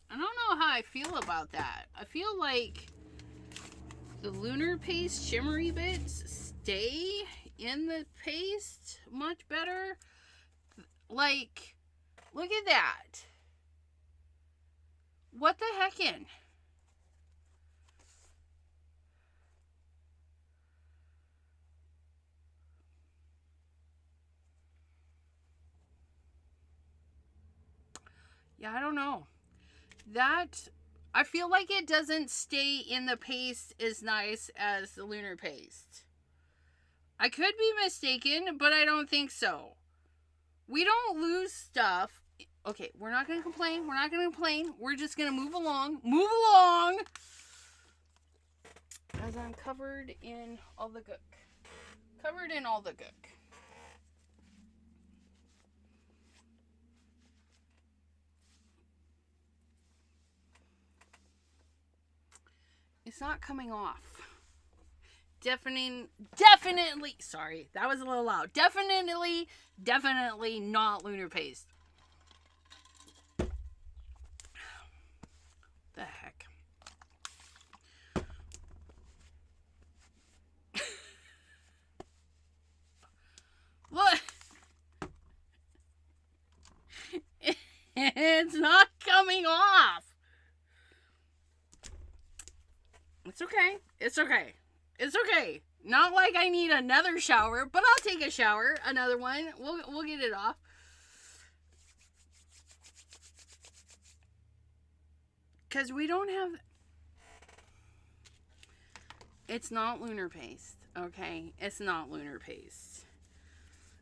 [SPEAKER 1] I don't know how I feel about that. I feel like the lunar paste shimmery bits stay in the paste much better. Like, look at that. What the heckin'? Yeah, I don't know. That, I feel like it doesn't stay in the paste as nice as the lunar paste. I could be mistaken, but I don't think so. We don't lose stuff. Okay, we're not going to complain. We're not going to complain. We're just going to move along. Move along! As I'm covered in all the gook. Covered in all the gook. It's not coming off. Definitely, sorry, that was a little loud. Definitely not lunar paste. The heck. Look. It's not coming off. It's okay. It's okay. It's okay. Not like I need another shower, but I'll take a shower. Another one. We'll get it off. Because we don't have... It's not lunar paste. Okay? It's not lunar paste.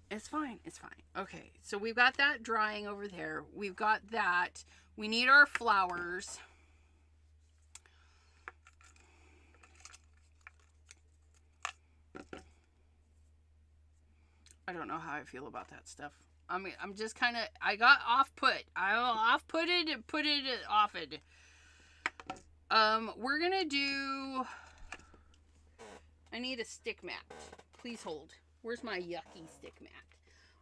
[SPEAKER 1] It's fine. It's fine. Okay. So we've got that drying over there. We've got that. We need our flowers. I don't know how I feel about that stuff. I mean, I'm just kind of... I got off-put. I off-putted and put it off-ed. We're going to do... I need a stick mat. Please hold. Where's my yucky stick mat?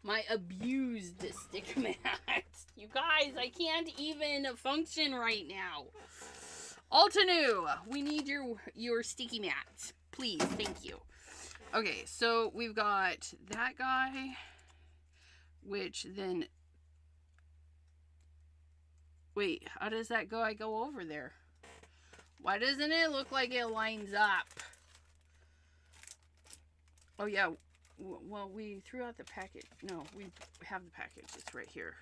[SPEAKER 1] My abused stick mat. You guys, I can't even function right now. Altenew, we need your sticky mat. Please, thank you. Okay, so we've got that guy, which then... Wait, how does that go? I go over there. Why doesn't it look like it lines up? Oh, yeah. Well, we threw out the package. No, we have the package. It's right here.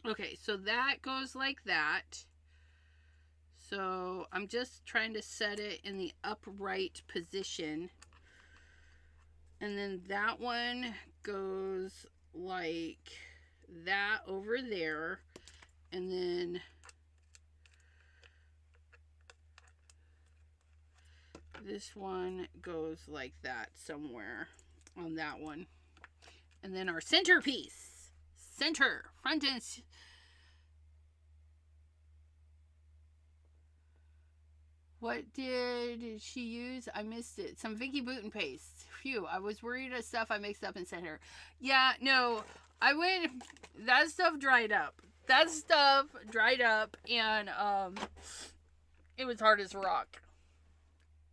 [SPEAKER 1] Okay, so that goes like that. So I'm just trying to set it in the upright position. And then that one goes like that over there. And then this one goes like that somewhere on that one. And then our centerpiece. Center, front and... What did she use? I missed it. Some Vicky Bouton paste. Phew, I was worried of stuff I mixed up and sent her. Yeah, no, I went... That stuff dried up. That stuff dried up, and it was hard as rock.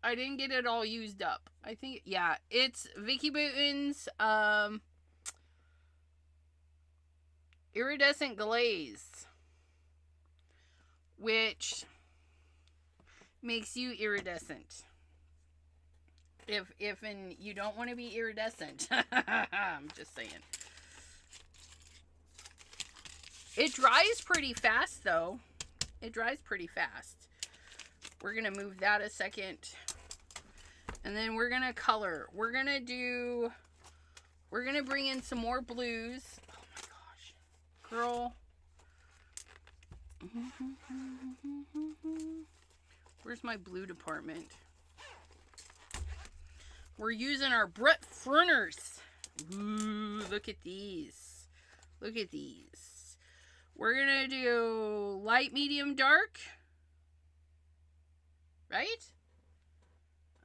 [SPEAKER 1] I didn't get it all used up. I think, yeah, it's Vicky Bouton's iridescent glaze, which makes you iridescent. If you don't want to be iridescent. I'm just saying. It dries pretty fast, though. It dries pretty fast. We're going to move that a second. And then we're going to color. We're going to bring in some more blues. Oh my gosh. Girl. Where's my blue department? We're using our Brett Fruners. Ooh, look at these. Look at these. We're going to do light, medium, dark. Right?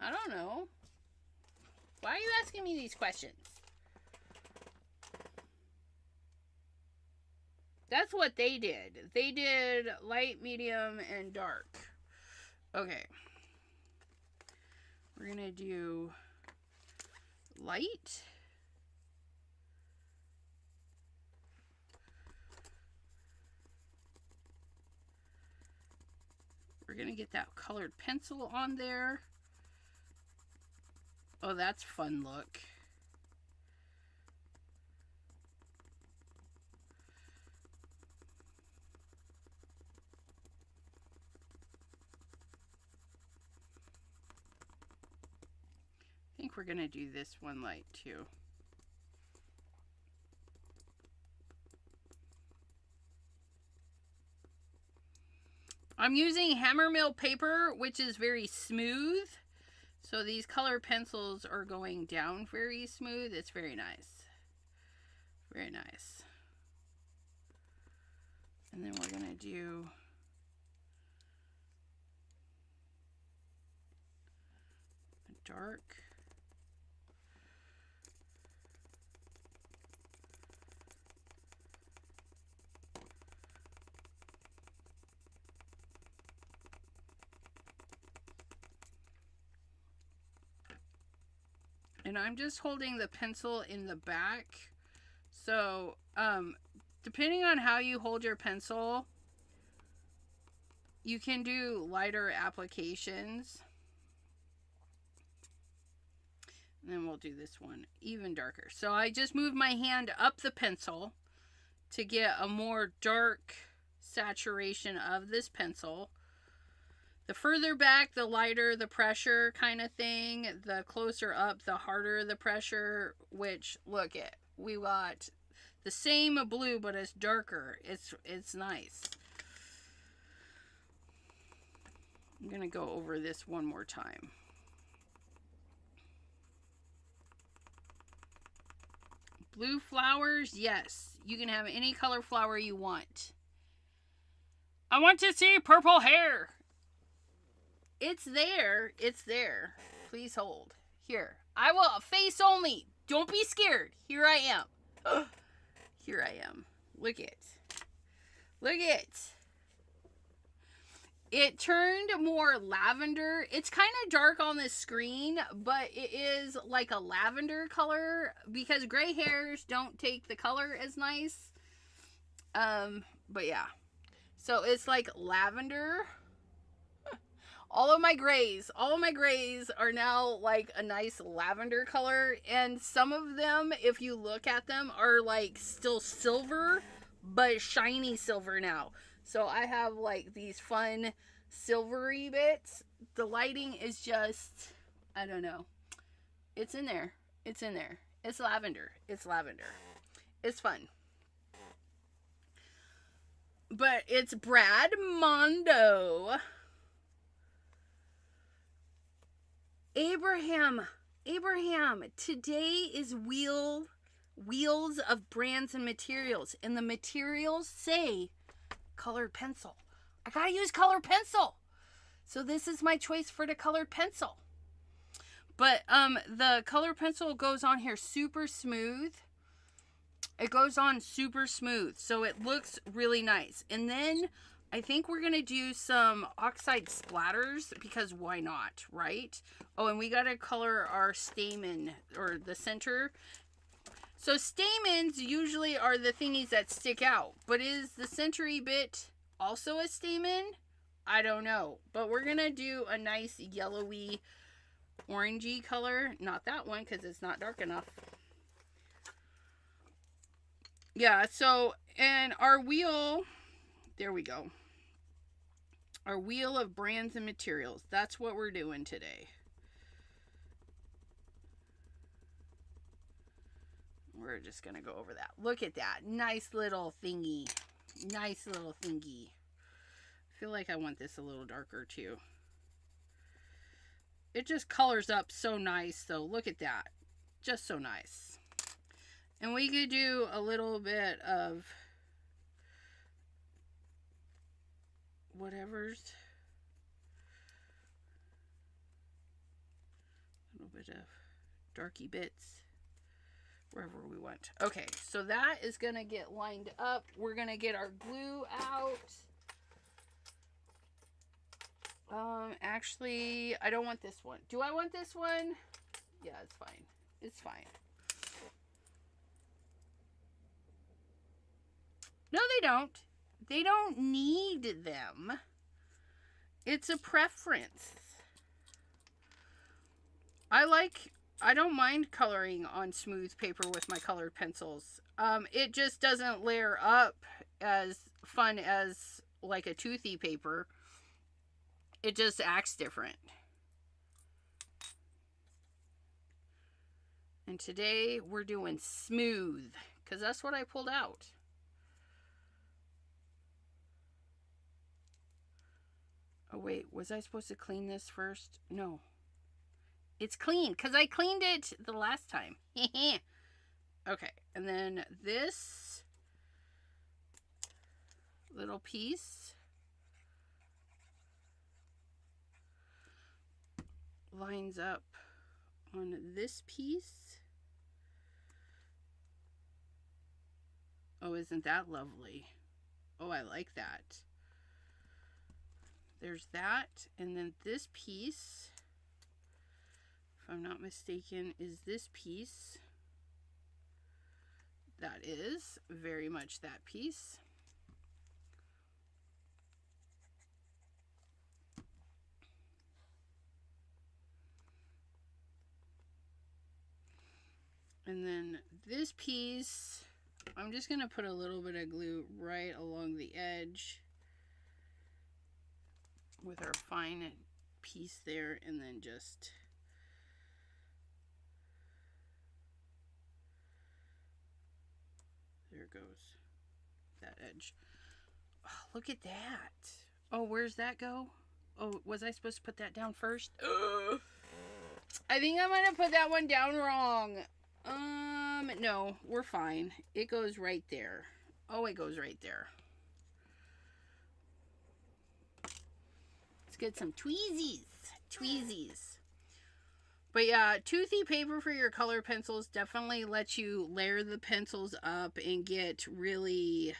[SPEAKER 1] I don't know. Why are you asking me these questions? That's what they did. They did light, medium, and dark. Okay. We're going to do light. We're going to get that colored pencil on there. Oh, that's fun look. I think we're going to do this one light too. I'm using hammer mill paper, which is very smooth. So these color pencils are going down very smooth. It's very nice. Very nice. And then we're going to do a dark. And I'm just holding the pencil in the back. So, depending on how you hold your pencil, you can do lighter applications. And then we'll do this one even darker. So I just moved my hand up the pencil to get a more dark saturation of this pencil. The further back, the lighter the pressure kind of thing. The closer up, the harder the pressure, which, look at, we got the same blue, but it's darker. It's nice. I'm going to go over this one more time. Blue flowers, yes. You can have any color flower you want. I want to see purple hair. It's there. It's there. Please hold. Here. I will. Face only. Don't be scared. Here I am. Here I am. Look it. Look it. It turned more lavender. It's kind of dark on the screen, but it is like a lavender color because gray hairs don't take the color as nice. But yeah. So it's like lavender. All of my grays are now like a nice lavender color. And some of them, if you look at them, are like still silver, but shiny silver now. So I have like these fun silvery bits. The lighting is just, I don't know. It's in there. It's in there. It's lavender. It's lavender. It's fun. But it's Brad Mondo. Abraham, today is Wheels of Brands and Materials. And the materials say colored pencil. I gotta use colored pencil. So this is my choice for the colored pencil. But the colored pencil goes on here super smooth. It goes on super smooth. So it looks really nice. And then I think we're going to do some oxide splatters because why not, right? Oh, and we got to color our stamen or the center. So stamens usually are the thingies that stick out. But is the centery bit also a stamen? I don't know. But we're going to do a nice yellowy, orangey color. Not that one because it's not dark enough. Yeah, so, and our wheel, there we go. Our wheel of brands and materials. That's what we're doing today. We're just going to go over that. Look at that. Nice little thingy. Nice little thingy. I feel like I want this a little darker too. It just colors up so nice though. Look at that. Just so nice. And we could do a little bit of whatever's. A little bit of darky bits wherever we want. Okay, so that is going to get lined up. We're going to get our glue out. Actually, I don't want this one. Do I want this one? Yeah, it's fine. It's fine. No, they don't. They don't need them. It's a preference. I don't mind coloring on smooth paper with my colored pencils. It just doesn't layer up as fun as like a toothy paper. It just acts different. And today we're doing smooth because that's what I pulled out. Oh wait, was I supposed to clean this first? No. It's clean because I cleaned it the last time. Okay, and then this little piece lines up on this piece. Oh, isn't that lovely? Oh, I like that. There's that, and then this piece, if I'm not mistaken, is this piece. That is very much that piece. And then this piece, I'm just going to put a little bit of glue right along the edge with our fine piece there, and then just there it goes, that edge. Oh, look at that. Oh, where's that go? Oh, was I supposed to put that down first? I think I might have put that one down wrong. No, we're fine. It goes right there. Oh, it goes right there. Let's get some tweezies. Tweezies. But yeah, toothy paper for your color pencils definitely lets you layer the pencils up and get really,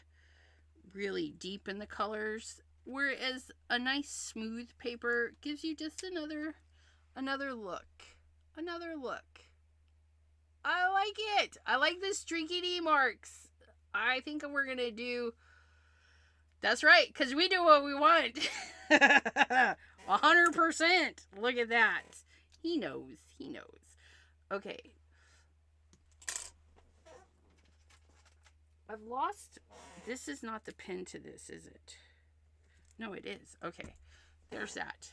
[SPEAKER 1] really deep in the colors. Whereas a nice smooth paper gives you just another look. Another look. I like it. I like the streaky marks. I think we're going to do... That's right, because we do what we want. 100%. Look at that. He knows. He knows. Okay. I've lost... This is not the pin to this, is it? No, it is. Okay. There's that.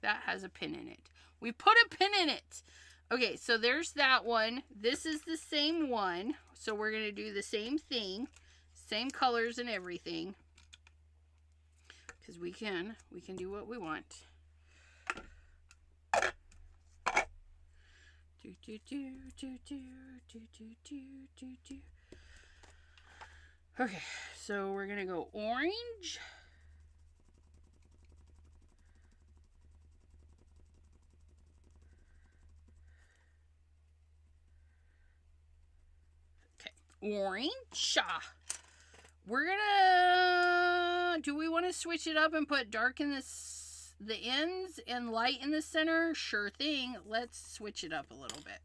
[SPEAKER 1] That has a pin in it. We put a pin in it. Okay, so there's that one. This is the same one. So we're going to do the same thing. Same colors and everything. Because we can do what we want. Okay, so we're going to go orange. Orange. We're gonna, do we want to switch it up and put dark in the ends and light in the center? Sure thing. Let's switch it up a little bit.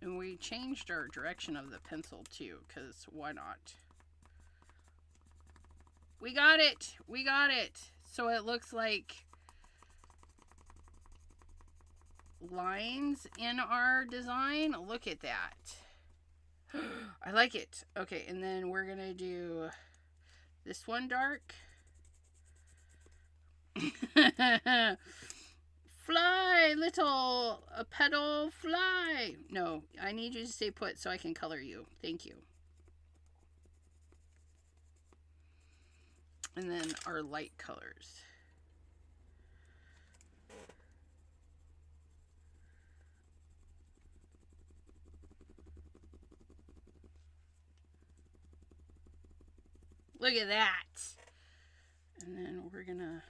[SPEAKER 1] And we changed our direction of the pencil too, because why not? We got it! We got it! So it looks like lines in our design. Look at that. I like it. Okay, and then we're going to do this one dark. Fly, little petal fly. No, I need you to stay put so I can color you. Thank you. And then our light colors. Look at that. And then we're gonna,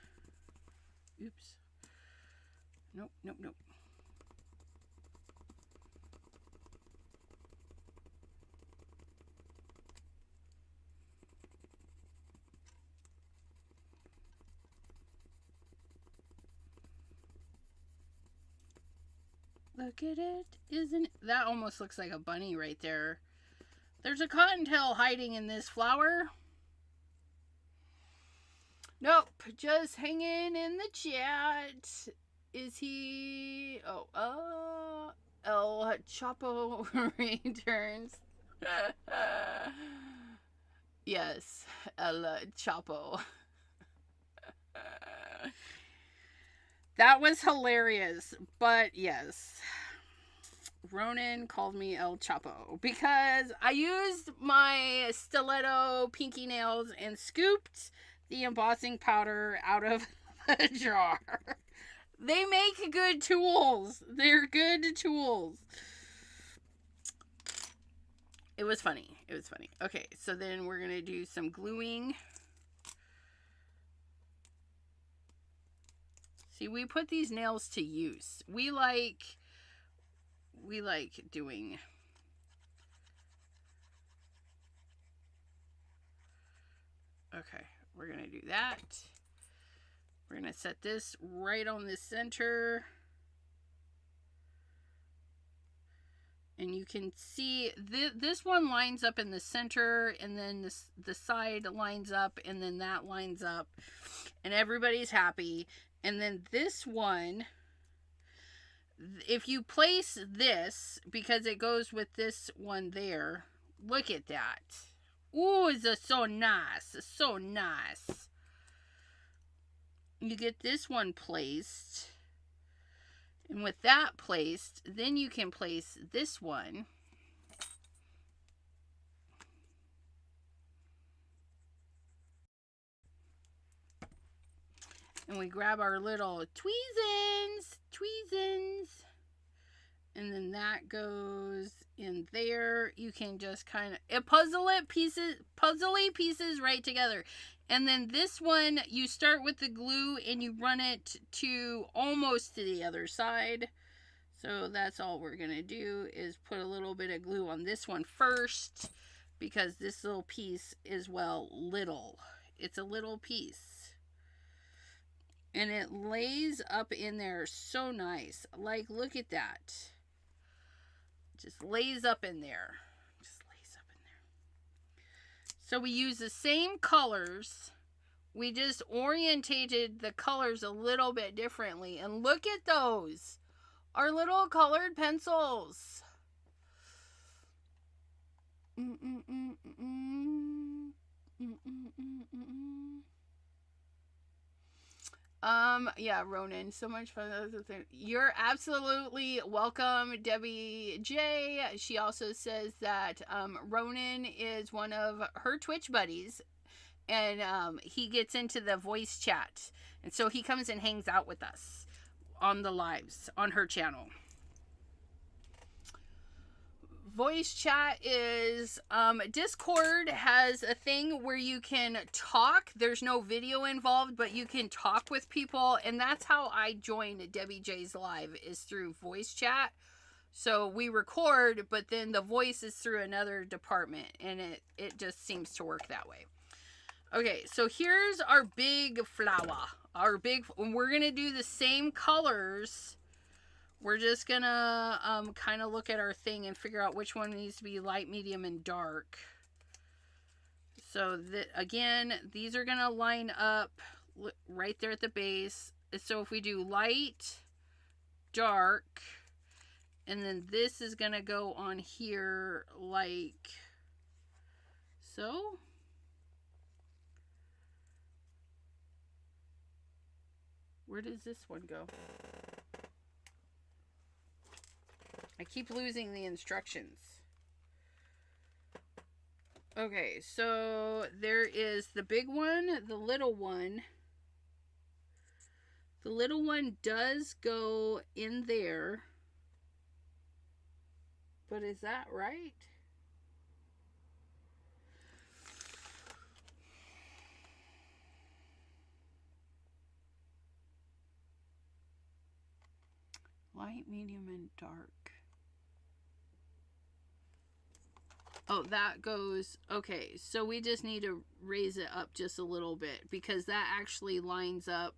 [SPEAKER 1] oops. Nope, nope, nope. Look at it. Isn't it? That almost looks like a bunny right there. There's a cottontail hiding in this flower. Nope, just hanging in the chat. Is he? Oh, El Chapo returns. Yes, El Chapo. That was hilarious, but yes. Ronan called me El Chapo because I used my stiletto pinky nails and scooped the embossing powder out of the jar. They make good tools. They're good tools. It was funny. It was funny. Okay, so then we're going to do some gluing. See, we put these nails to use. We like doing... Okay, we're going to do that. We're going to set this right on the center. And you can see this one lines up in the center, and then the side lines up, and then that lines up, and everybody's happy. And then this one, if you place this, because it goes with this one there, look at that. Ooh, it's so nice. So nice. You get this one placed. And with that placed, then you can place this one. And we grab our little tweezins. And then that goes in there. You can just kind of puzzly pieces right together. And then this one, you start with the glue and you run it to almost to the other side. So that's all we're going to do is put a little bit of glue on this one first, because this little piece is, well, little. It's a little piece. And it lays up in there so nice. Like, look at that. Just lays up in there. So we use the same colors. We just orientated the colors a little bit differently. And look at those. Our little colored pencils. Yeah, Ronan, so much fun. You're absolutely welcome, Debbie J. She also says that Ronan is one of her Twitch buddies, and he gets into the voice chat, and so he comes and hangs out with us on the lives on her channel. Voice chat is Discord has a thing where you can talk. There's no video involved, but you can talk with people, and that's how I joined Debbie J's live, is through voice chat. So we record, but then the voice is through another department, and it just seems to work that way. Okay, so here's our big flower. We're gonna do the same colors. We're just gonna kind of look at our thing and figure out which one needs to be light, medium, and dark. So again, these are gonna line up right there at the base. So if we do light, dark, and then this is gonna go on here like so. Where does this one go? I keep losing the instructions. Okay, so there is the big one, the little one. The little one does go in there. But is that right? Light, medium, and dark. Oh, that goes... Okay, so we just need to raise it up just a little bit because that actually lines up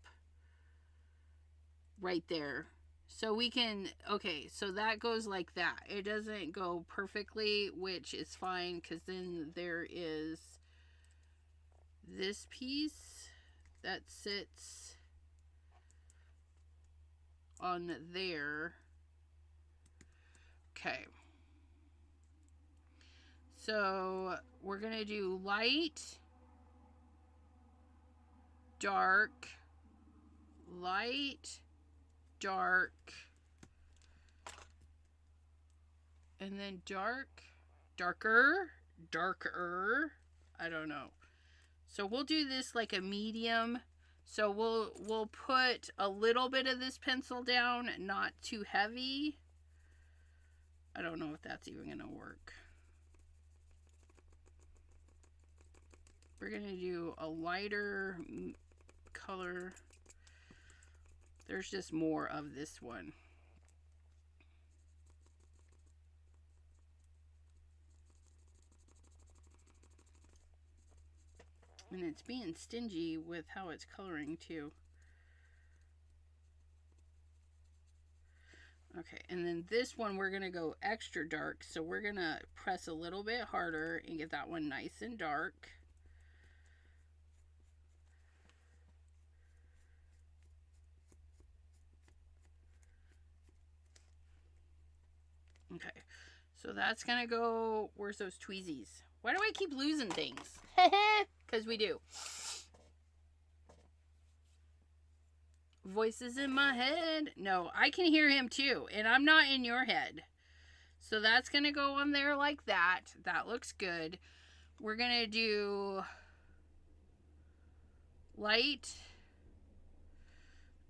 [SPEAKER 1] right there. So we can... Okay, so that goes like that. It doesn't go perfectly, which is fine because then there is this piece that sits on there. Okay. So we're going to do light, dark, light, dark, and then dark, darker, darker. I don't know. So we'll do this like a medium. So we'll put a little bit of this pencil down, not too heavy. I don't know if that's even going to work. We're going to do a lighter color. There's just more of this one. And it's being stingy with how it's coloring too. Okay, and then this one we're going to go extra dark. So we're going to press a little bit harder and get that one nice and dark. Okay, so that's gonna go. Where's those tweezies? Why do I keep losing things? Because we do. Voices in my head. No, I can hear him too, and I'm not in your head. So that's gonna go on there like that. That looks good. We're gonna do light.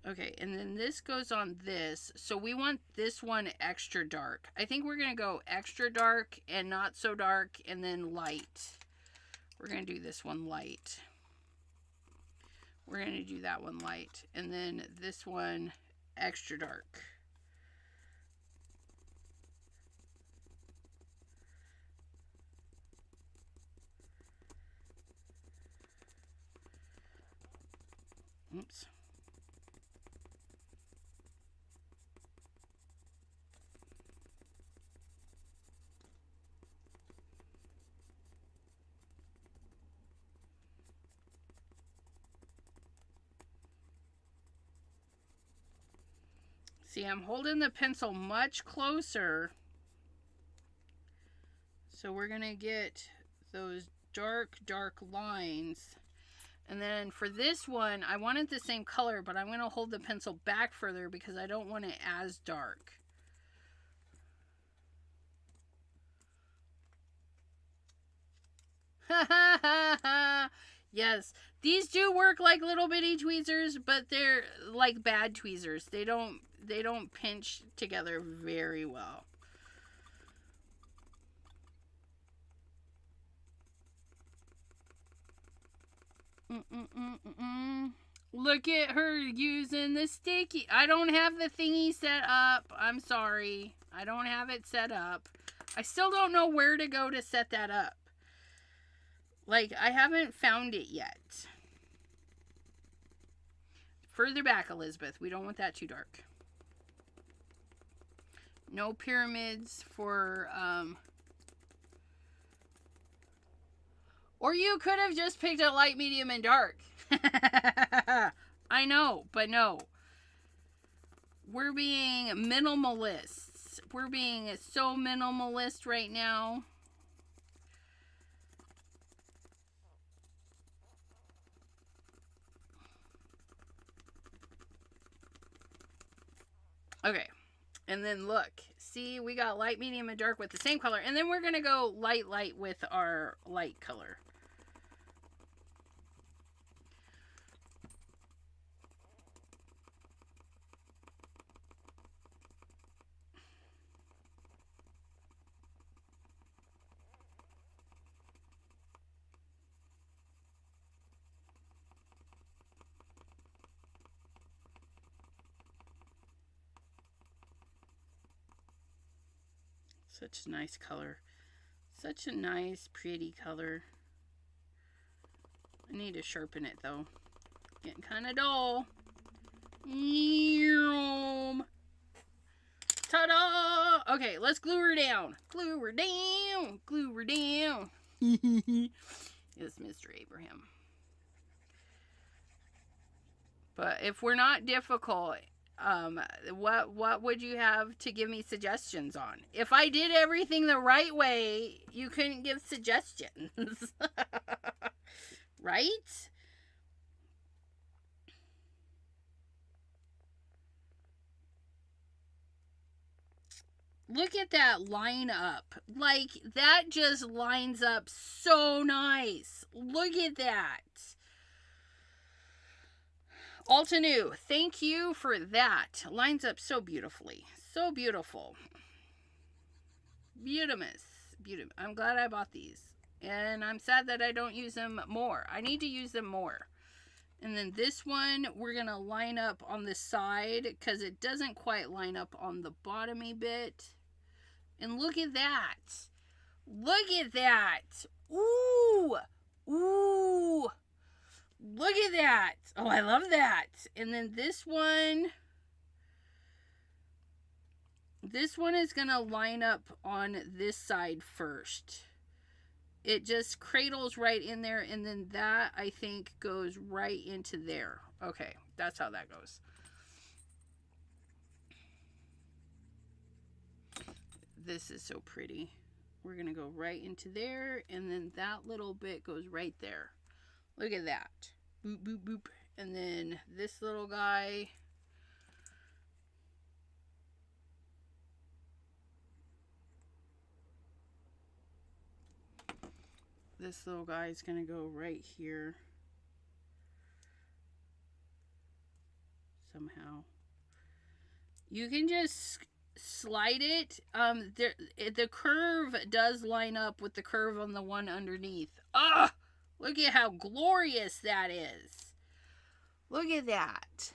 [SPEAKER 1] Okay, and then this goes on this. So we want this one extra dark. I think we're going to go extra dark and not so dark and then light. We're going to do this one light. We're going to do that one light. And then this one extra dark. Oops. See, I'm holding the pencil much closer. So we're going to get those dark, dark lines. And then for this one, I want it the same color, but I'm going to hold the pencil back further because I don't want it as dark. Yes, these do work like little bitty tweezers, but they're like bad tweezers. They don't pinch together very well. Look at her using the sticky. I don't have the thingy set up. I'm sorry. I don't have it set up. I still don't know where to go to set that up. Like, I haven't found it yet. Further back, Elizabeth. We don't want that too dark. No pyramids for, Or you could have just picked a light, medium, and dark. I know, but no. We're being minimalists. We're being so minimalist right now. Okay. And then look, see, we got light, medium, and dark with the same color. And then we're going to go light, light with our light color. Such a nice color. Such a nice, pretty color. I need to sharpen it, though. Getting kind of dull. Ta-da! Okay, let's glue her down. Glue her down. Glue her down. It's Mr. Abraham. But if we're not difficult, what would you have to give me suggestions on? If I did everything the right way, you couldn't give suggestions. Right? Look at that line up. Like, that just lines up so nice. Look at that. Altenew, thank you for that. Lines up so beautifully. So beautiful. Beautimus. I'm glad I bought these. And I'm sad that I don't use them more. I need to use them more. And then this one, we're going to line up on the side because it doesn't quite line up on the bottomy bit. And look at that. Look at that. Ooh. Ooh. Look at that. Oh, I love that. And then this one is going to line up on this side first. It just cradles right in there, and then that, I think, goes right into there. Okay, that's how that goes. This is so pretty. We're going to go right into there, and then that little bit goes right there. Look at that. Boop, boop, boop. And then this little guy. This little guy is going to go right here. Somehow. You can just slide it. The curve does line up with the curve on the one underneath. Ah! Look at how glorious that is. Look at that.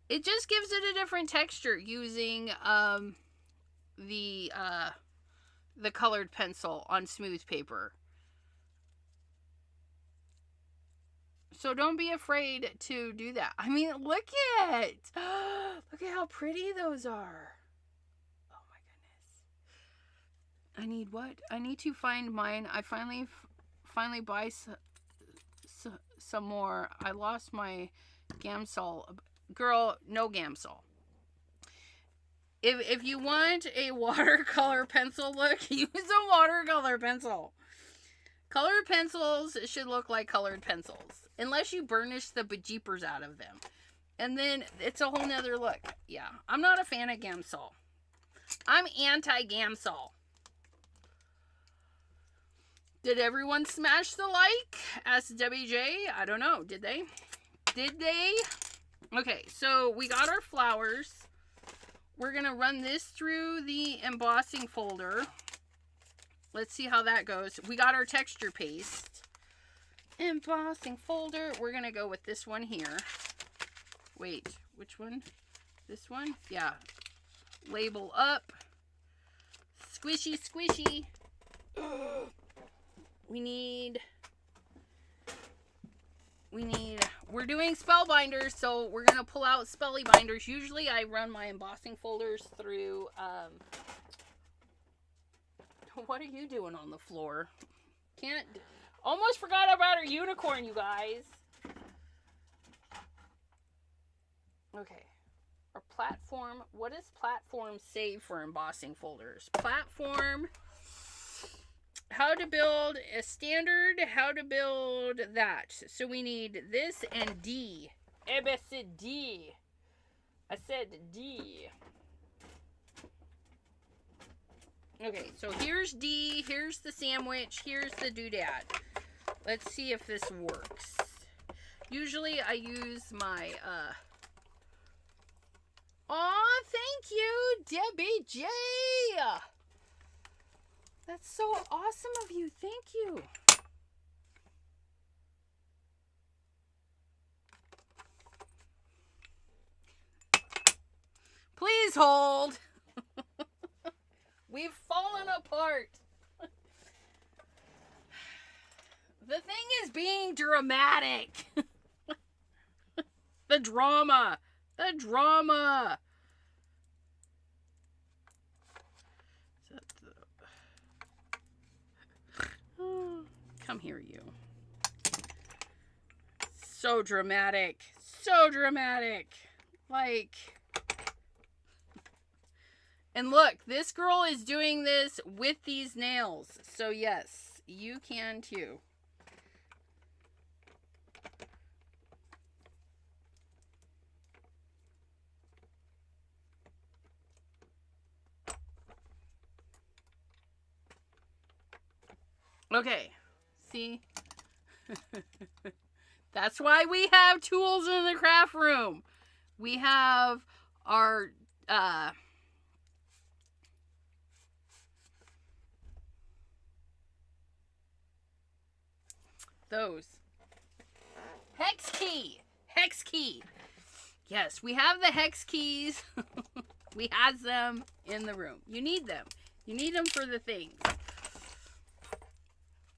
[SPEAKER 1] It just gives it a different texture using the colored pencil on smooth paper. So don't be afraid to do that. I mean, look at it. Look at how pretty those are. Oh my goodness. I need what? I need to find mine. I finally buy some more. I lost my Gamsol. Girl, no Gamsol. If you want a watercolor pencil look, use a watercolor pencil. Colored pencils should look like colored pencils. Unless you burnish the bejeepers out of them. And then it's a whole nother look. Yeah, I'm not a fan of Gamsol. I'm anti-Gamsol. Did everyone smash the like? Asked WJ. I don't know. Did they? Did they? Okay, so we got our flowers. We're going to run this through the embossing folder. Let's see how that goes. We got our texture paste. Embossing folder. We're going to go with this one here. Wait, which one? This one? Yeah. Label up. Squishy, squishy. We're doing spellbinders, so we're going to pull out spelly binders. Usually I run my embossing folders through, what are you doing on the floor? Almost forgot about our unicorn, you guys. Okay. Our platform. What does platform say for embossing folders? Platform. How to build a standard. How to build that. So we need this and D. ABCD. I said D. Okay, so here's D, here's the sandwich, here's the doodad. Let's see if this works. Usually I use my, Aw, thank you, Debbie J! That's so awesome of you, thank you. Please hold. We've fallen apart. The thing is being dramatic. The drama. The drama. Come here, you. So dramatic. So dramatic. Like... And look, this girl is doing this with these nails. So yes, you can too. Okay, see? That's why we have tools in the craft room. We have our, those. Hex key. Hex key. Yes, we have the hex keys. We have them in the room. You need them. You need them for the things.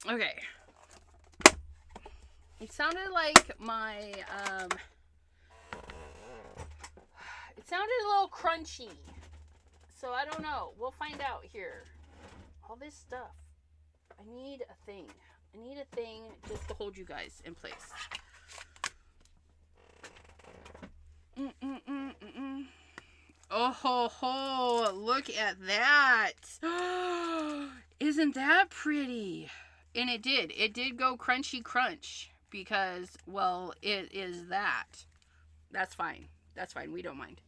[SPEAKER 1] Okay. It sounded like my, it sounded a little crunchy. So I don't know. We'll find out here. All this stuff. I need a thing. I need a thing just to hold you guys in place. Oh ho ho, look at that. Isn't that pretty? And it did go crunchy crunch because, well, it is that. That's fine. That's fine. We don't mind.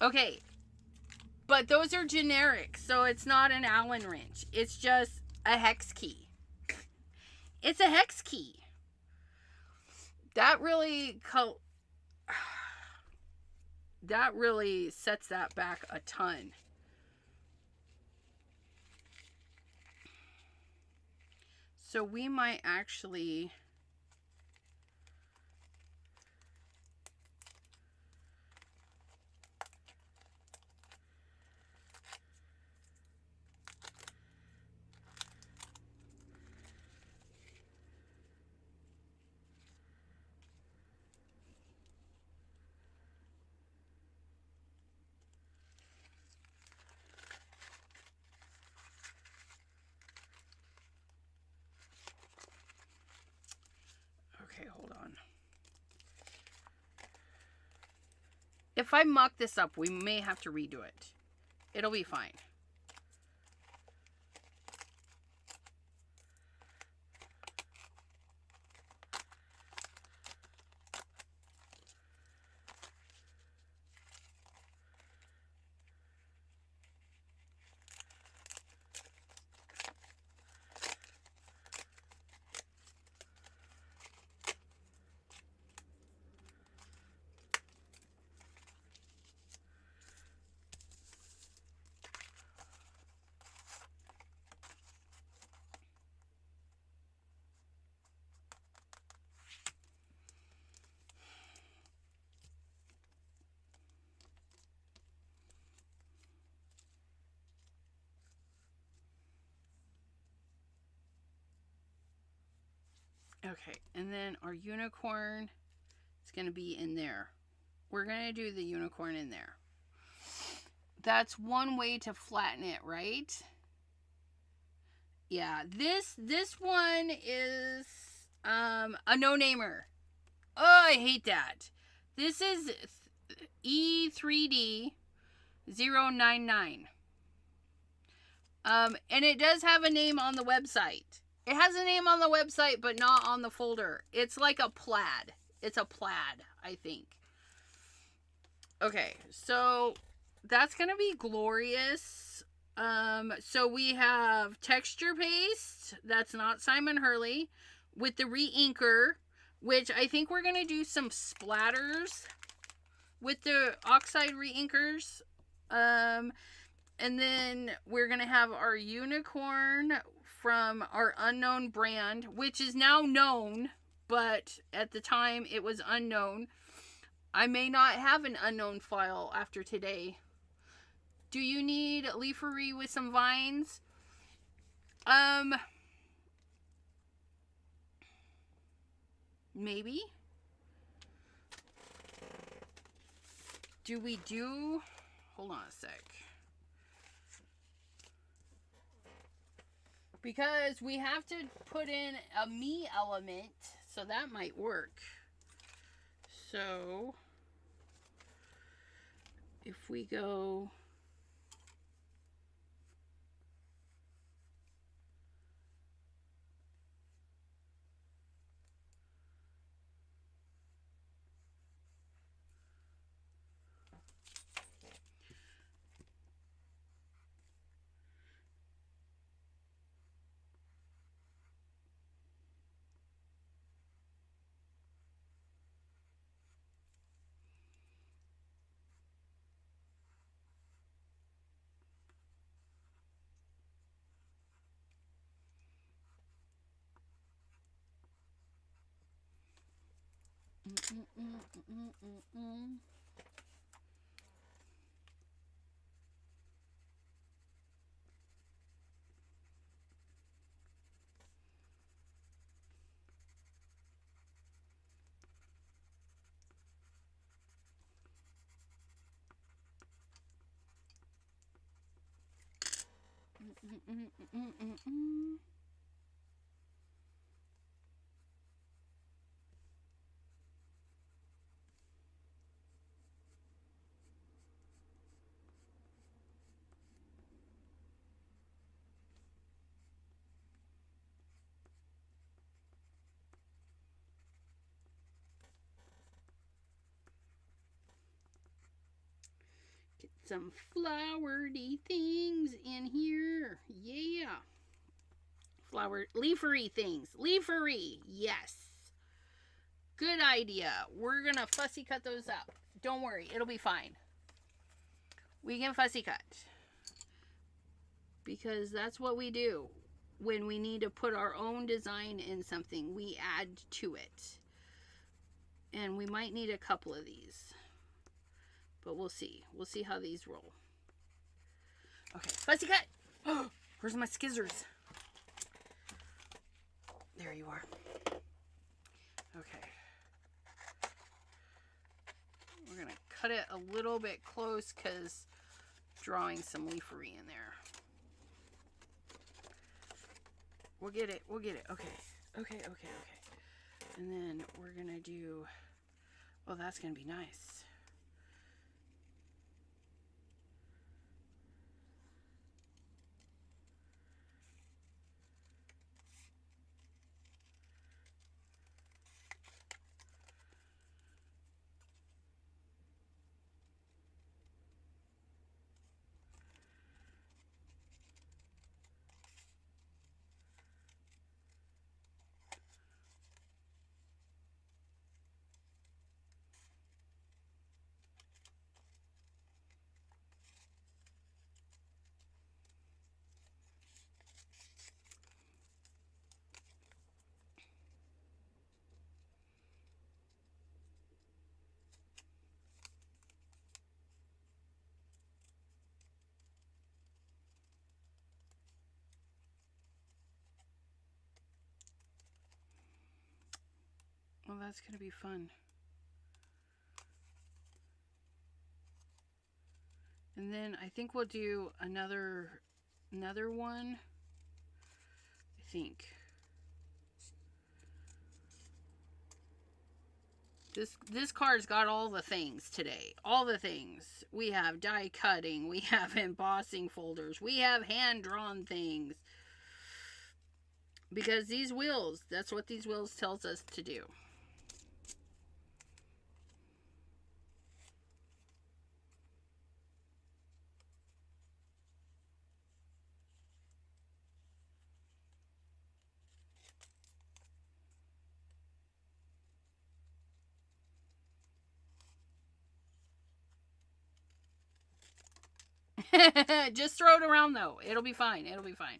[SPEAKER 1] Okay. But those are generic, so it's not an Allen wrench. It's just a hex key. It's a hex key. That really sets that back a ton. So we might actually... Okay, hold on. If I muck this up, we may have to redo it. It'll be fine. Okay, and then our unicorn is going to be in there. We're going to do the unicorn in there. That's one way to flatten it, right? Yeah, this one is a no-namer. Oh, I hate that. This is E3D 099. And it does have a name on the website. It has a name on the website, but not on the folder. It's like a plaid. It's a plaid, I think. Okay, so that's gonna be glorious. So we have texture paste. That's not Simon Hurley. With the re-inker, which I think we're gonna do some splatters with the oxide re-inkers. And then we're gonna have our unicorn from our unknown brand, which is now known, but at the time it was unknown. I may not have an unknown file after today. Do you need leafery with some vines? Maybe. Do we do... Hold on a sec. Because we have to put in a me element, so that might work. So, if we go... Get some flowery things in here. Yeah. Flower, leafery things. Leafery. Yes. Good idea. We're going to fussy cut those up. Don't worry. It'll be fine. We can fussy cut. Because that's what we do. When we need to put our own design in something, we add to it. And we might need a couple of these. But we'll see. We'll see how these roll. Okay, fussy cut. Where's my scissors? There you are. Okay. We're going to cut it a little bit close because drawing some leafery in there. We'll get it. We'll get it. Okay. Okay. And then we're going to do... Oh, that's going to be nice. Well, that's going to be fun. And then I think we'll do another one. I think. This card's got all the things today. All the things. We have die cutting. We have embossing folders. We have hand-drawn things. Because these wheels, that's what these wheels tells us to do. Just throw it around though. It'll be fine. It'll be fine.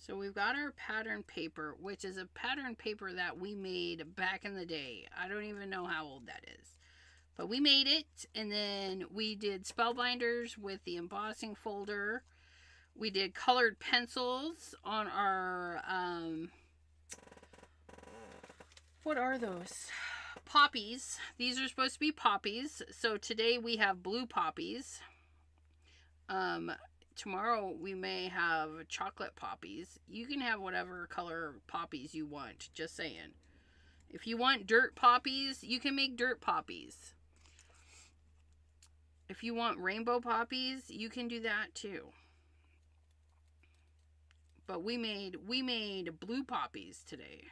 [SPEAKER 1] So we've got our pattern paper, which is a pattern paper that we made back in the day. I don't even know how old that is. But we made it, and then we did spellbinders with the embossing folder. We did colored pencils on our, what are those? Poppies. These are supposed to be poppies. So today we have blue poppies. Tomorrow we may have chocolate poppies. You can have whatever color poppies you want, just saying. If you want dirt poppies, you can make dirt poppies. If you want rainbow poppies, you can do that too. But we made blue poppies today.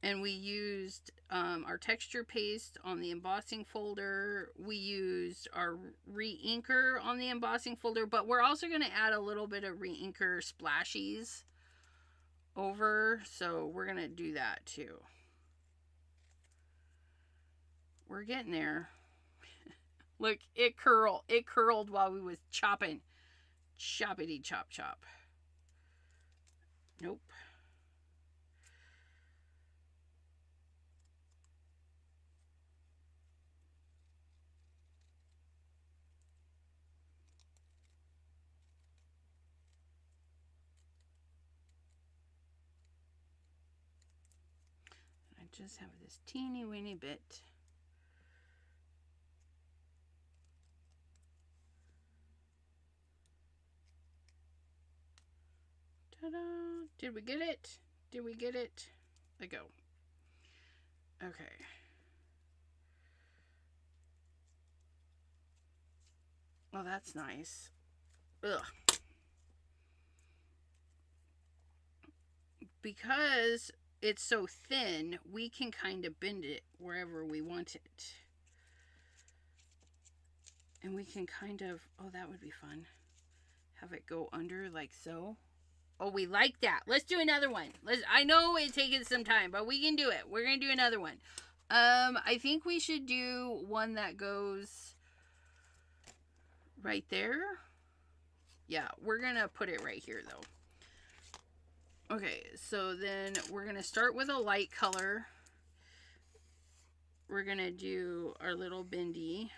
[SPEAKER 1] And we used our texture paste on the embossing folder. We used our re-inker on the embossing folder. But we're also going to add a little bit of re-inker splashies over. So we're going to do that too. We're getting there. Look, it curled while we was chopping. Choppity chop chop. Nope. Just have this teeny weeny bit. Ta-da! Did we get it? Did we get it? Let go. Okay. Oh, that's nice. Ugh. Because it's so thin, we can kind of bend it wherever we want it. And we can kind of, oh, that would be fun. Have it go under like so. Oh, we like that. Let's do another one. I know it's taking some time, but we can do it. We're going to do another one. I think we should do one that goes right there. Yeah, we're going to put it right here though. Okay, so then we're going to start with a light color. We're going to do our little bendy.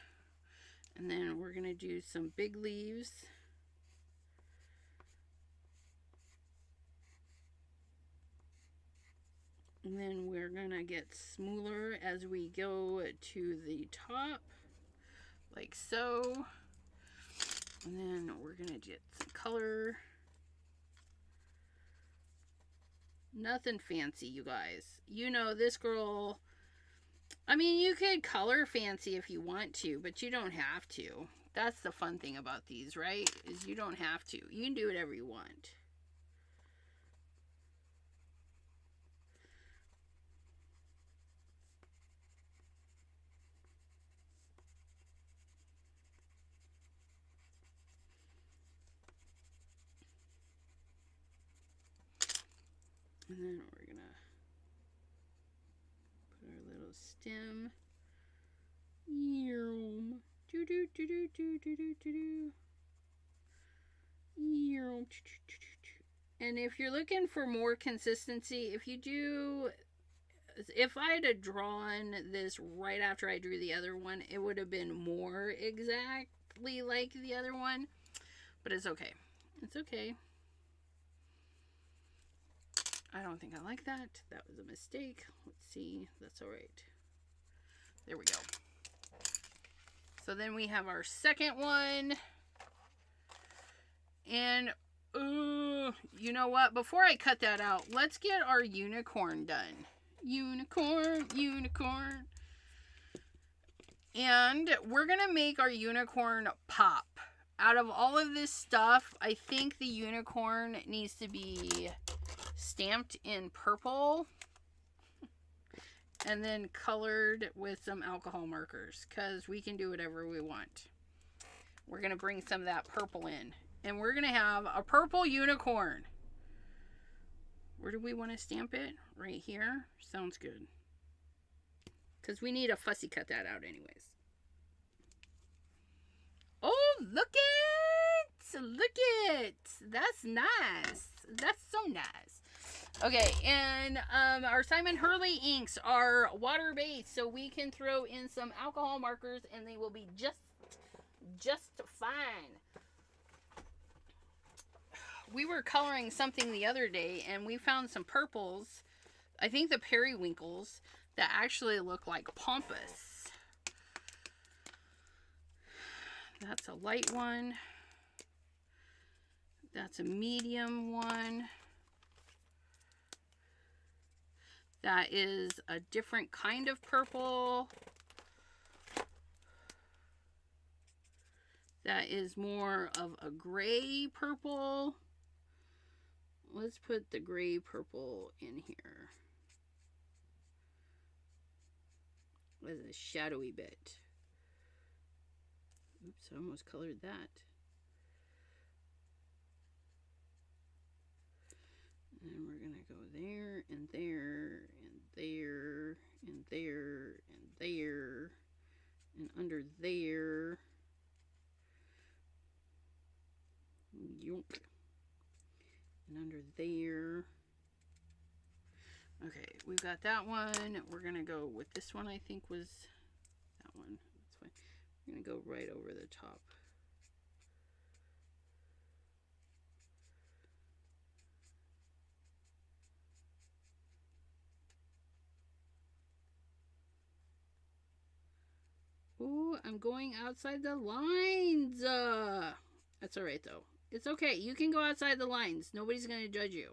[SPEAKER 1] And then we're going to do some big leaves. And then we're going to get smoother as we go to the top. Like so. And then we're going to get some color. Nothing fancy, you guys. You know, this girl, I mean, you could color fancy if you want to, but you don't have to. That's the fun thing about these, right? Is you don't have to. You can do whatever you want. And then we're going to put our little stem. And if you're looking for more consistency, if I had drawn this right after I drew the other one, it would have been more exactly like the other one. But it's okay. It's okay. I don't think I like that. That was a mistake. Let's see. That's all right. There we go. So then we have our second one. And, you know what? Before I cut that out, let's get our unicorn done. Unicorn, unicorn. And we're going to make our unicorn pop. Out of all of this stuff, I think the unicorn needs to be stamped in purple and then colored with some alcohol markers, because we can do whatever we want. We're going to bring some of that purple in, and we're going to have a purple unicorn. Where do we want to stamp it? Right here? Sounds good. Because we need to fussy cut that out anyways. Oh, look it! Look it! That's nice. That's so nice. Okay, and our Simon Hurley inks are water-based, so we can throw in some alcohol markers and they will be just fine. We were coloring something the other day and we found some purples, I think the periwinkles, that actually look like pampas. That's a light one. That's a medium one. That is a different kind of purple. That is more of a gray purple. Let's put the gray purple in here as a shadowy bit. Oops, I almost colored that. And we're going to go there and there and there and there and there and under there. Yep. And under there. Okay, we've got that one. We're going to go with this one, I think was that one. That's fine. We're going to go right over the top. Ooh, I'm going outside the lines. That's all right, though. It's okay. You can go outside the lines. Nobody's going to judge you.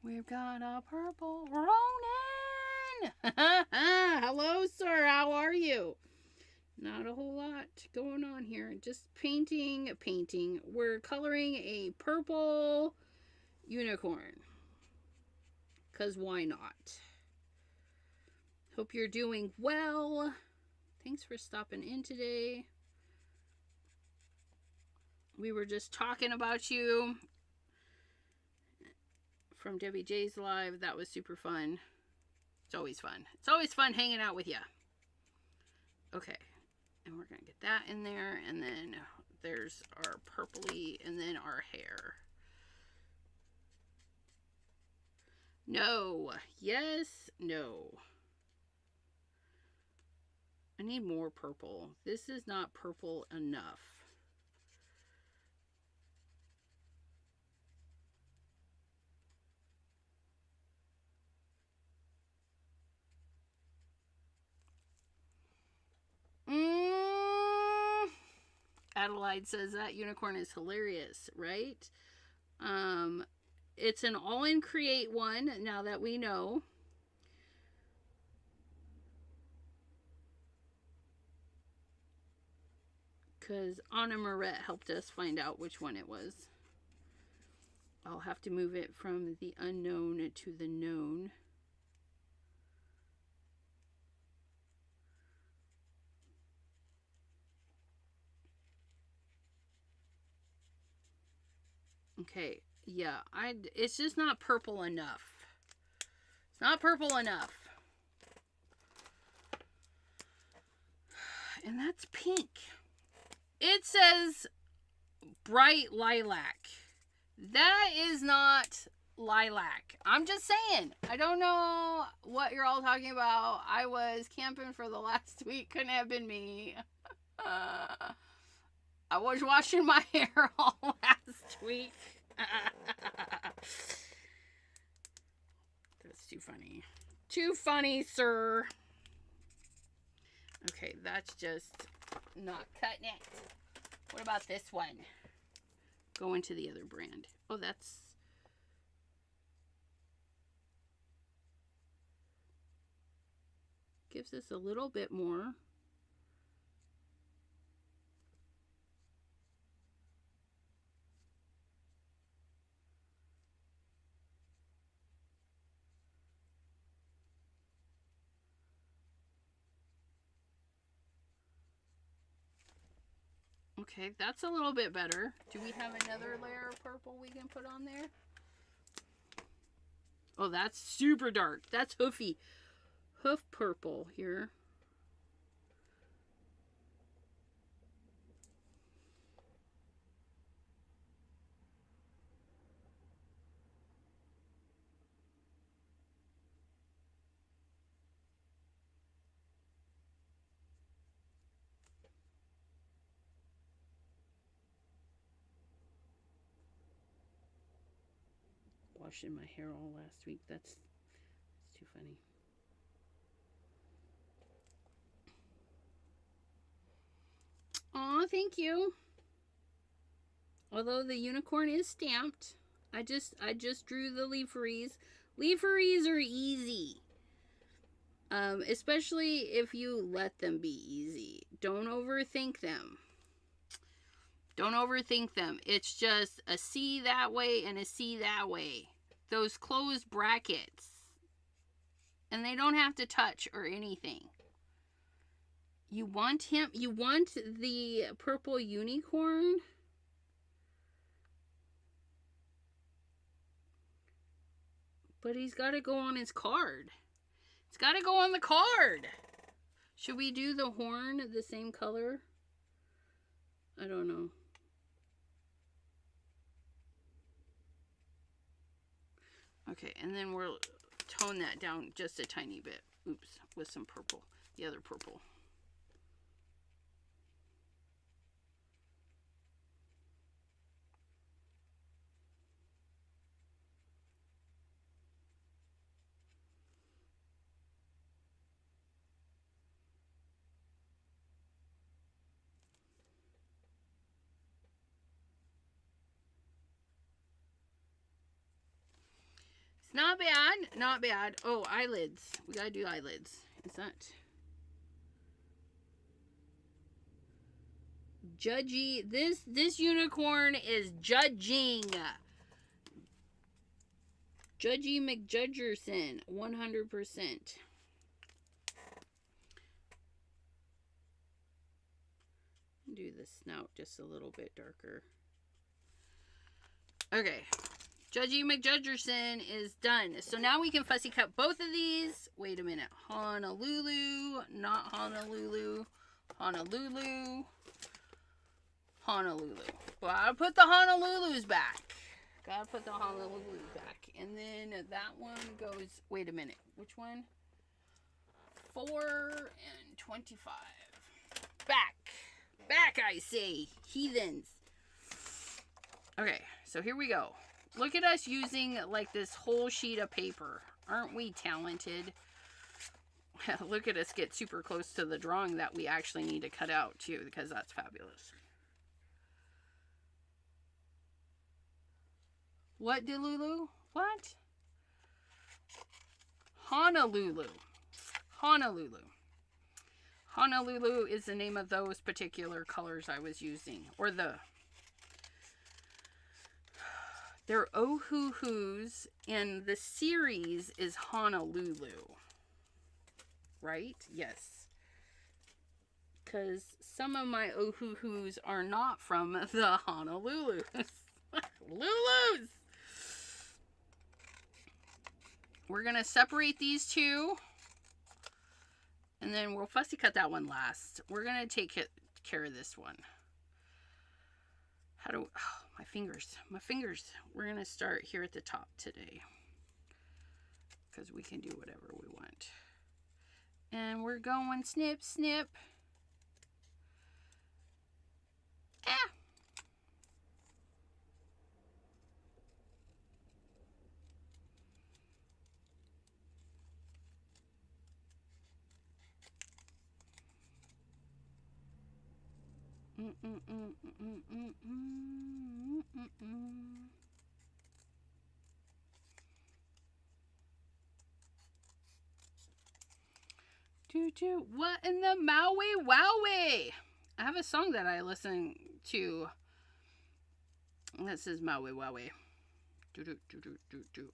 [SPEAKER 1] We've got a purple Ronin. Hello, sir. How are you? Not a whole lot going on here. Just painting. We're coloring a purple unicorn. Because why not? Hope you're doing well. Thanks for stopping in today. We were just talking about you from Debbie J's live. That was super fun. It's always fun. It's always fun hanging out with you. Okay. And we're going to get that in there. And then there's our purpley and then our hair. No. Yes. No. I need more purple. This is not purple enough. Adelaide says that unicorn is hilarious, right? It's an all-in create one, now that we know. Because Anna Moret helped us find out which one it was. I'll have to move it from the unknown to the known. Okay, yeah, it's just not purple enough. It's not purple enough. And that's pink. It says bright lilac. That is not lilac. I'm just saying. I don't know what you're all talking about. I was camping for the last week. Couldn't have been me. I was washing my hair all last week. That's too funny. Too funny, sir. Okay, that's just not cutting it. What about this one? Go into the other brand. Oh, that's... gives us a little bit more. Okay, that's a little bit better. Do we have another layer of purple we can put on there? Oh, that's super dark. That's hoofy. Hoof purple here. Washing my hair all last week. That's too funny. Aw, thank you. Although the unicorn is stamped, I just drew the leaferys. Leaferys are easy. Especially if you let them be easy. Don't overthink them. Don't overthink them. It's just a C that way and a C that way. Those closed brackets. And they don't have to touch or anything. You want the purple unicorn. But he's got to go on his card. It's got to go on the card. Should we do the horn the same color? I don't know. Okay, and then we'll tone that down just a tiny bit. Oops, with some purple. The other purple. Not bad, not bad. Oh, eyelids. We gotta do eyelids. Is that judgy? This unicorn is judging. Judgy McJudgerson, 100%. Do the snout just a little bit darker. Okay. Judgy McJudgerson is done. So now we can fussy cut both of these. Wait a minute. Honolulu. Not Honolulu. Honolulu. Honolulu. Well, I'll put the Honolulus back. Gotta put the Honolulus back. And then that one goes... Wait a minute. Which one? 4 and 25. Back. Back, I say. Heathens. Okay. So here we go. Look at us using like this whole sheet of paper. Aren't we talented? Look at us get super close to the drawing that we actually need to cut out too, because that's fabulous. What, Delulu? What? Honolulu. Honolulu. Honolulu is the name of those particular colors I was using. Or the... They're Ohuhus, and the series is Honolulu. Right? Yes. Because some of my Ohuhus are not from the Honolulus. Lulus! We're going to separate these two. And then we'll fussy cut that one last. We're going to take care of this one. How do... Oh, my fingers. My fingers. We're going to start here at the top today. Because we can do whatever we want. And we're going snip, snip. Ah! What in the Maui Wowie? I have a song that I listen to that says Maui Wowie.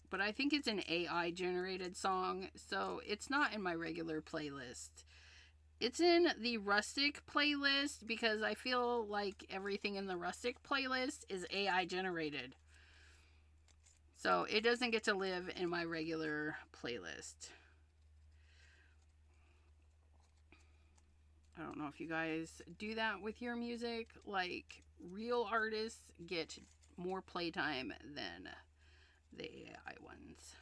[SPEAKER 1] But I think it's an AI generated song, so it's not in my regular playlist. It's in the Rustic playlist because I feel like everything in the Rustic playlist is AI generated. So it doesn't get to live in my regular playlist. I don't know if you guys do that with your music. Like, real artists get more playtime than the AI ones.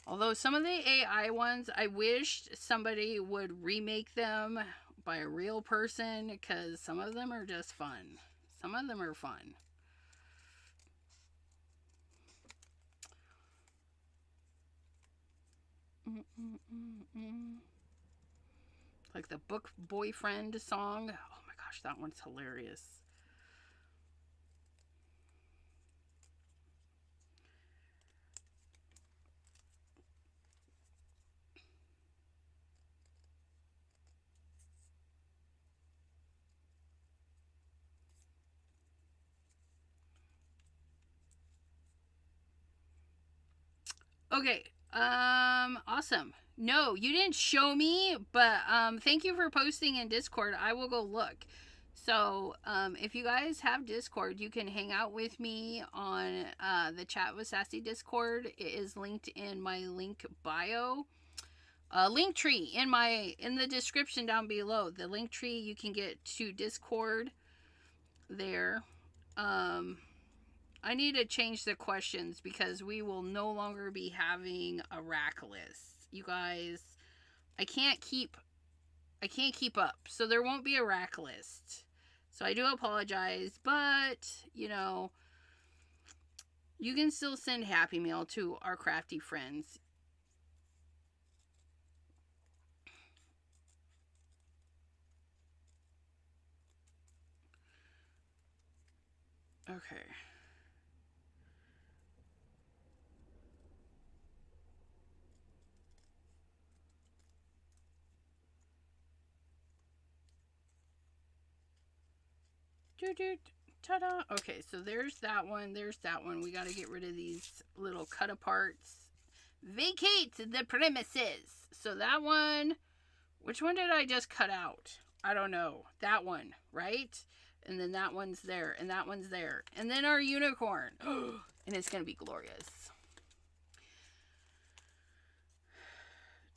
[SPEAKER 1] Although some of the AI ones, I wished somebody would remake them by a real person, because some of them are just fun. Some of them are fun. Like the Book Boyfriend song. Oh my gosh, that one's hilarious. Okay. Awesome. No, you didn't show me, but thank you for posting in Discord. I will go look. So, if you guys have Discord, you can hang out with me on the Chat with Sassy Discord. It is linked in my link bio. Link tree in the description down below. The link tree, you can get to Discord there. I need to change the questions because we will no longer be having a rack list. You guys, I can't keep up. So there won't be a rack list. So I do apologize, but you know, you can still send Happy Mail to our crafty friends. Okay. Ta-da. Okay, so there's that one. There's that one. We got to get rid of these little cut aparts. Vacate the premises. So that one, which one did I just cut out? I don't know. That one, right? And then that one's there, and that one's there. And then our unicorn. And it's going to be glorious.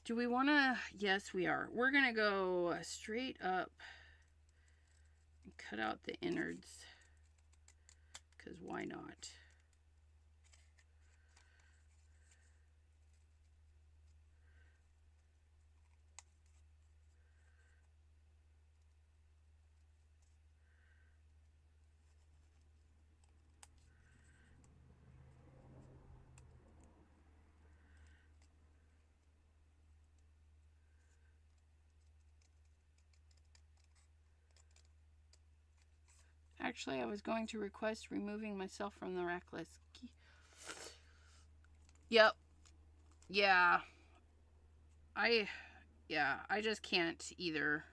[SPEAKER 1] Do we want to? Yes, we are. We're going to go straight up and cut out the innards. Because why not? Actually, I was going to request removing myself from the rack list. Yep. Yeah. I just can't either.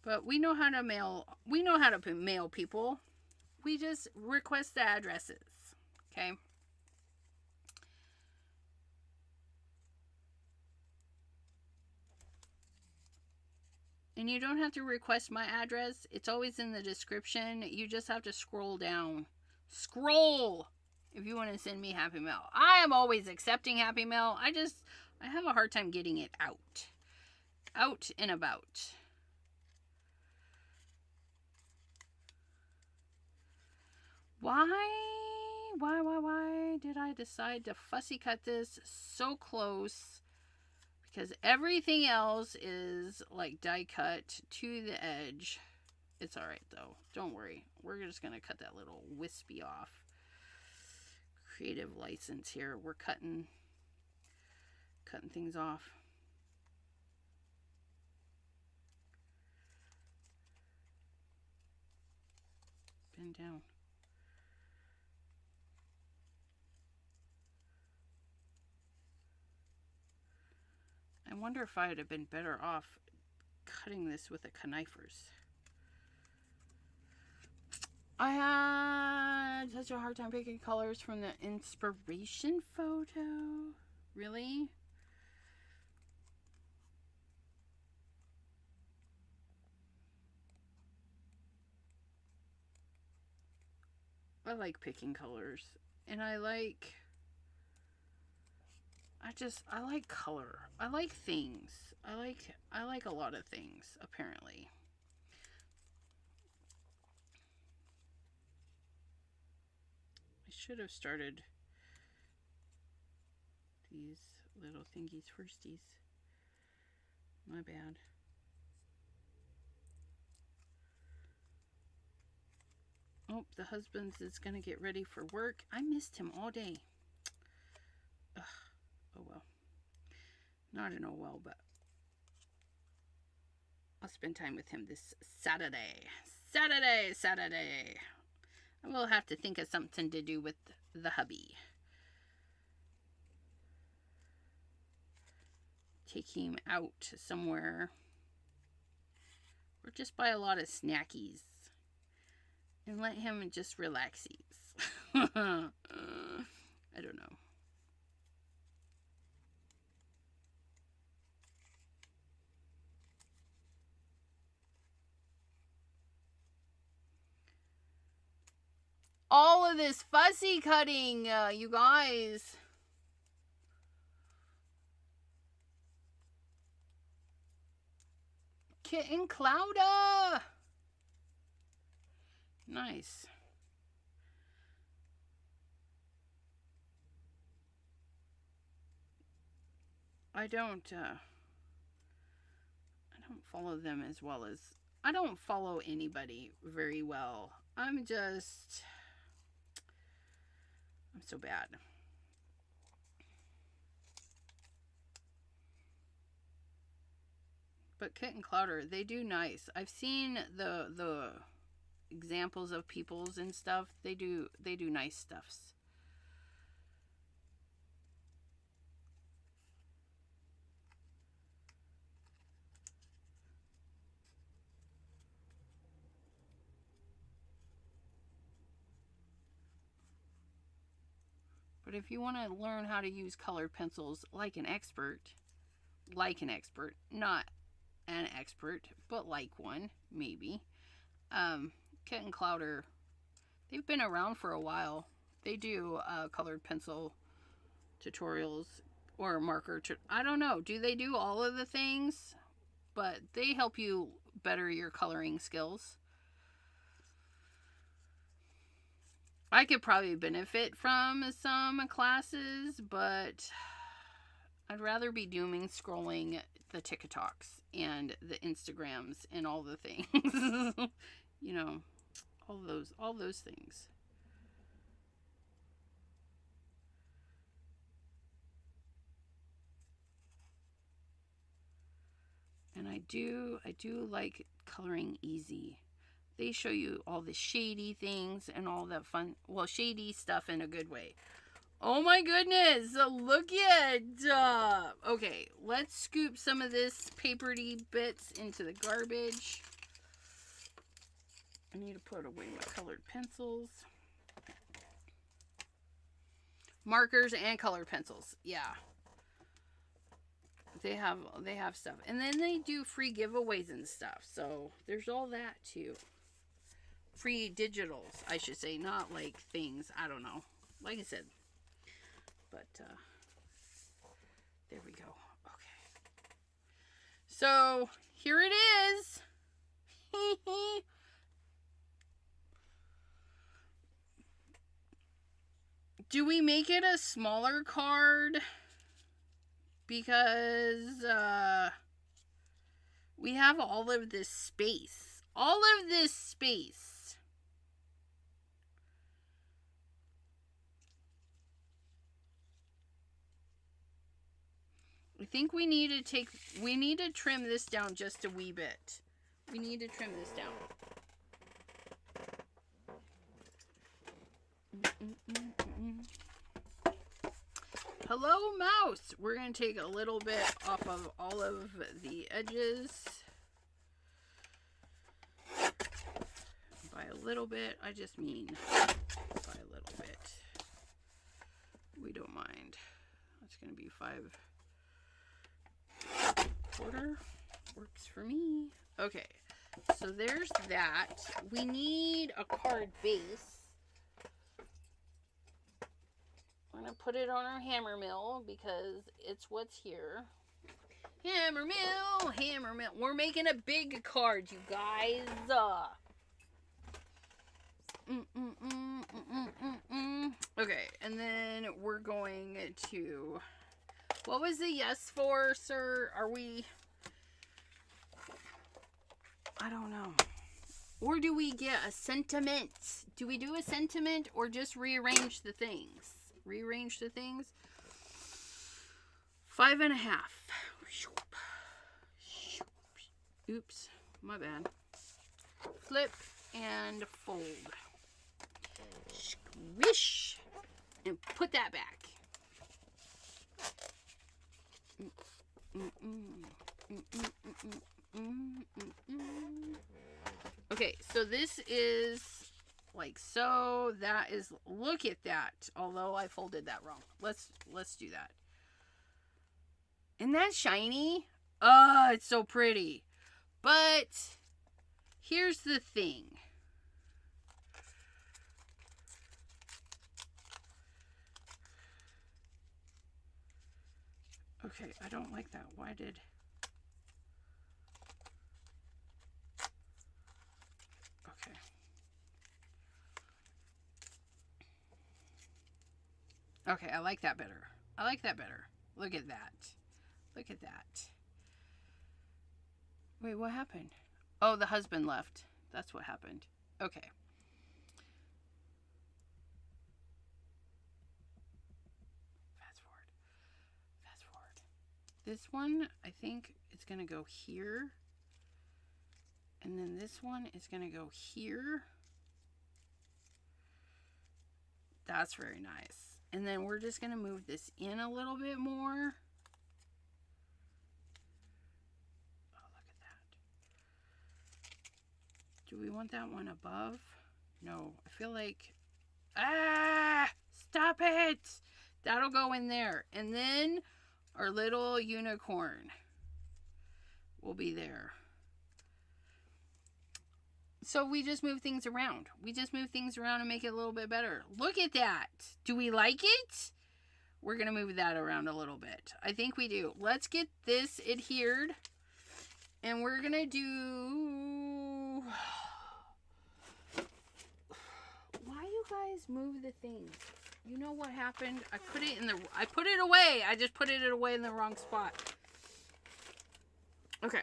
[SPEAKER 1] But we know how to mail people. We just request the addresses. Okay? And you don't have to request my address. It's always in the description. You just have to scroll down. Scroll! If you want to send me Happy Mail. I am always accepting Happy Mail. I have a hard time getting it out. Out and about. Why did I decide to fussy cut this so close? Because everything else is like die cut to the edge. It's alright though. Don't worry. We're just going to cut that little wispy off. Creative license here. We're cutting things off. bend down. I wonder if I'd have been better off cutting this with a knifers. I had such a hard time picking colors from the inspiration photo. Really? I like picking colors. And I like color. I like things. I like a lot of things, apparently. I should have started these little thingies firsties. My bad. Oh, the husband is going to get ready for work. I missed him all day. Ugh. Oh well. Not an oh well, but I'll spend time with him this Saturday. Saturday. I will have to think of something to do with the hubby. Take him out somewhere. Or just buy a lot of snackies. And let him just relaxies. I don't know. All of this fussy cutting, you guys. Kitten Clouda. Nice. I don't follow them as well as I don't follow anybody very well. I'm so bad. But Kitten Clouder, they do nice. I've seen the examples of people's and stuff. They do nice stuffs. But if you want to learn how to use colored pencils like an expert, not an expert, but like one, maybe. Kitten Clouder, they've been around for a while. They do colored pencil tutorials or marker. I don't know. Do they do all of the things? But they help you better your coloring skills. I could probably benefit from some classes, but I'd rather be dooming scrolling the TikToks and the Instagrams and all the things. You know, all those things. And I do like Coloring Easy. They show you all the shady things and all that fun, well, shady stuff in a good way. Oh my goodness, look at okay, let's scoop some of this papery bits into the garbage. I need to put away my colored pencils. Markers and colored pencils, yeah. They have stuff. And then they do free giveaways and stuff. So there's all that too. Free digitals, I should say, not like things, I don't know. Like I said. But there we go. Okay. So here it is. Do we make it a smaller card? Because we have all of this space. All of this space. I think we need to trim this down just a wee bit. We need to trim this down. Hello, mouse. We're going to take a little bit off of all of the edges. By a little bit, I just mean by a little bit. We don't mind. That's going to be 5/4. Works for me. Okay, so there's that. We need a card base. I'm going to put it on our hammer mill because it's what's here. Hammer mill, hammer mill. We're making a big card, you guys. Okay, and then we're going to... What was the yes for, sir? Are we... I don't know. Or do we get a sentiment? Do we do a sentiment or just rearrange the things? Rearrange the things. 5.5. Oops, my bad. Flip and fold. Squish and put that back. Okay, so this is like so. That is, look at that. Although I folded that wrong. Let's do that. Isn't that shiny? Oh, it's so pretty. But here's the thing. Okay, I don't like that. Why did... Okay. Okay, I like that better. I like that better. Look at that. Look at that. Wait, what happened? Oh, the husband left. That's what happened. Okay. Fast forward. Fast forward. This one, I think it's going to go here. And then this one is going to go here. That's very nice. And then we're just going to move this in a little bit more. Oh, look at that. Do we want that one above? No, I feel like... Ah! Stop it! That'll go in there. And then our little unicorn will be there. So we just move things around. We just move things around and make it a little bit better. Look at that. Do we like it? We're going to move that around a little bit. I think we do. Let's get this adhered. And we're going to do... Why you guys move the things? You know what happened? I put it away. I just put it away in the wrong spot. Okay.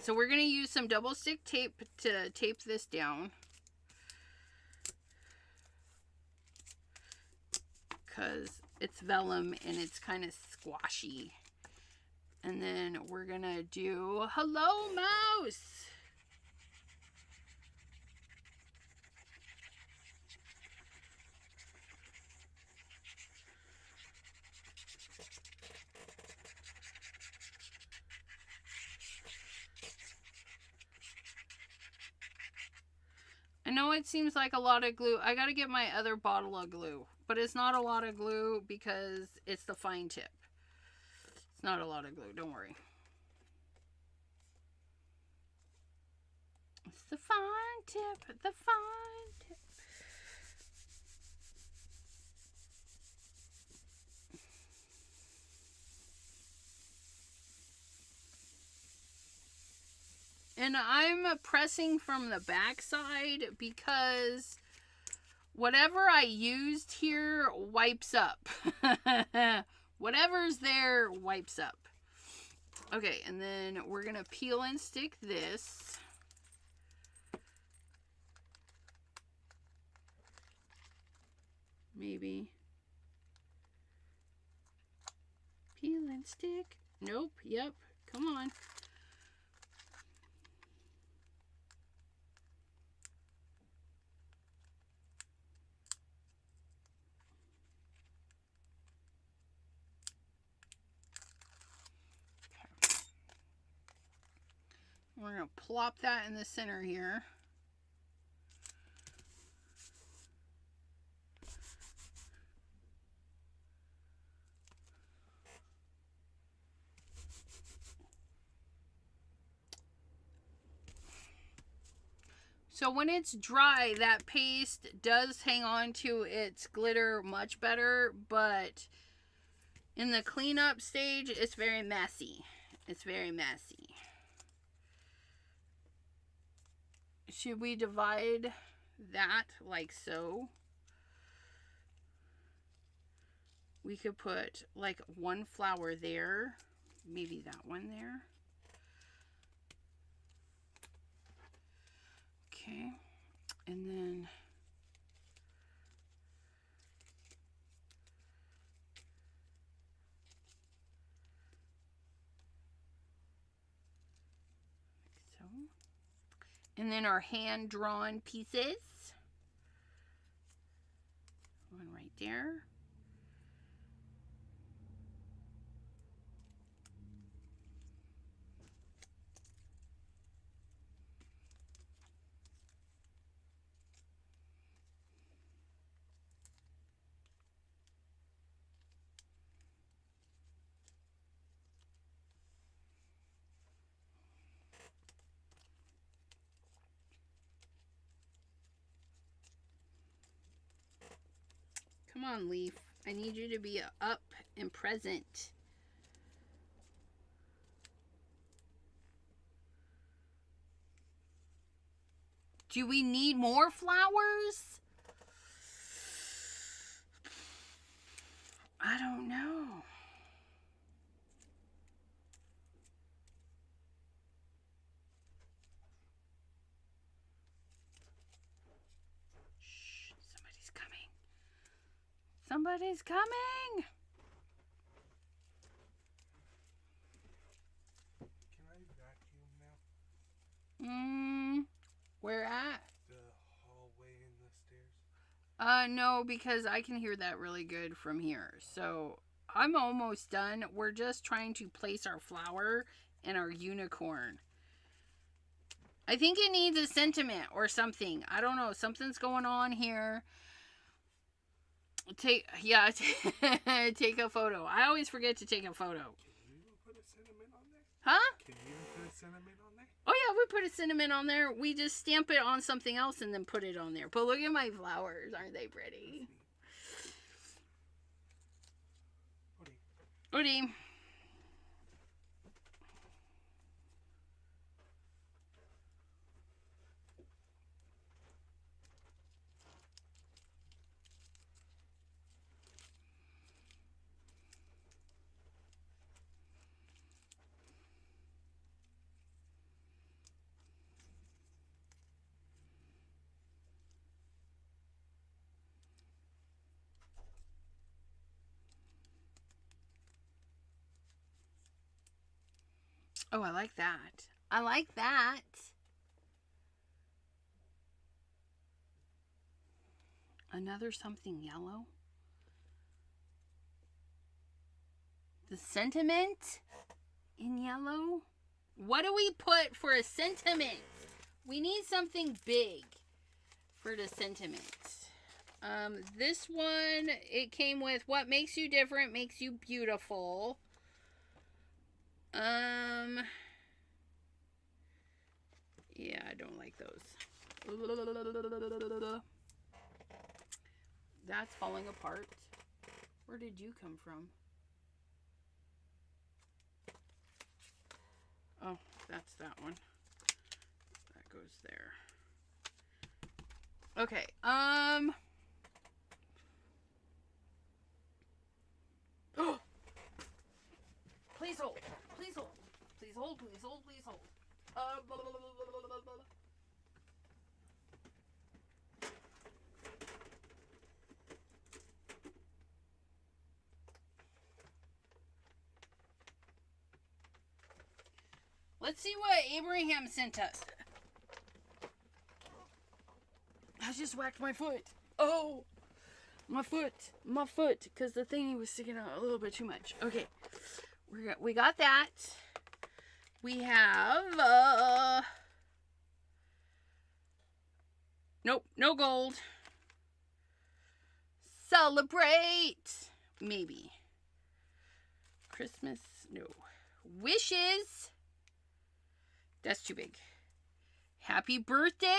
[SPEAKER 1] So we're going to use some double stick tape to tape this down. Because it's vellum and it's kind of squashy. And then we're going to do Hello Mouse. I know it seems like a lot of glue. I got to get my other bottle of glue. But it's not a lot of glue because it's the fine tip. It's not a lot of glue. Don't worry. It's the fine tip. The fine tip. And I'm pressing from the back side because whatever I used here wipes up. Whatever's there wipes up. Okay, and then we're going to peel and stick this. Maybe. Peel and stick. Nope. Yep. Come on. We're going to plop that in the center here. So when it's dry, that paste does hang on to its glitter much better, but in the cleanup stage, it's very messy. It's very messy. Should we divide that like so? We could put like one flower there, maybe that one there. Okay, and then like so. And then our hand-drawn pieces. One right there. Come on, Leaf. I need you to be up and present. Do we need more flowers? I don't know. Shh, somebody's coming. Somebody's coming.
[SPEAKER 2] Can I vacuum now?
[SPEAKER 1] Where at?
[SPEAKER 2] The hallway and the stairs.
[SPEAKER 1] No, because I can hear that really good from here. So I'm almost done. We're just trying to place our flower and our unicorn. I think it needs a sentiment or something. I don't know. Something's going on here. Take a photo. I always forget to take a photo.
[SPEAKER 2] Can you put a sentiment on there?
[SPEAKER 1] Huh?
[SPEAKER 2] Can you put a sentiment on there?
[SPEAKER 1] Oh yeah, we put a sentiment on there. We just stamp it on something else and then put it on there. But look at my flowers. Aren't they pretty? Odie. Oh, I like that. I like that. Another something yellow. The sentiment in yellow. What do we put for a sentiment? We need something big for the sentiment. This one, it came with what makes you different makes you beautiful. Yeah, I don't like those. That's falling apart. Where did you come from? Oh, that's that one. That goes there. Okay, Oh! Please hold. Please hold. Please hold. Please hold. Please hold. Blah, blah, blah, blah, blah, blah. Let's see what Abraham sent us. I just whacked my foot. Oh, my foot, because the thingy was sticking out a little bit too much. Okay, we got that. We have, nope, no gold. Celebrate, maybe. Christmas, no. Wishes, that's too big. Happy birthday,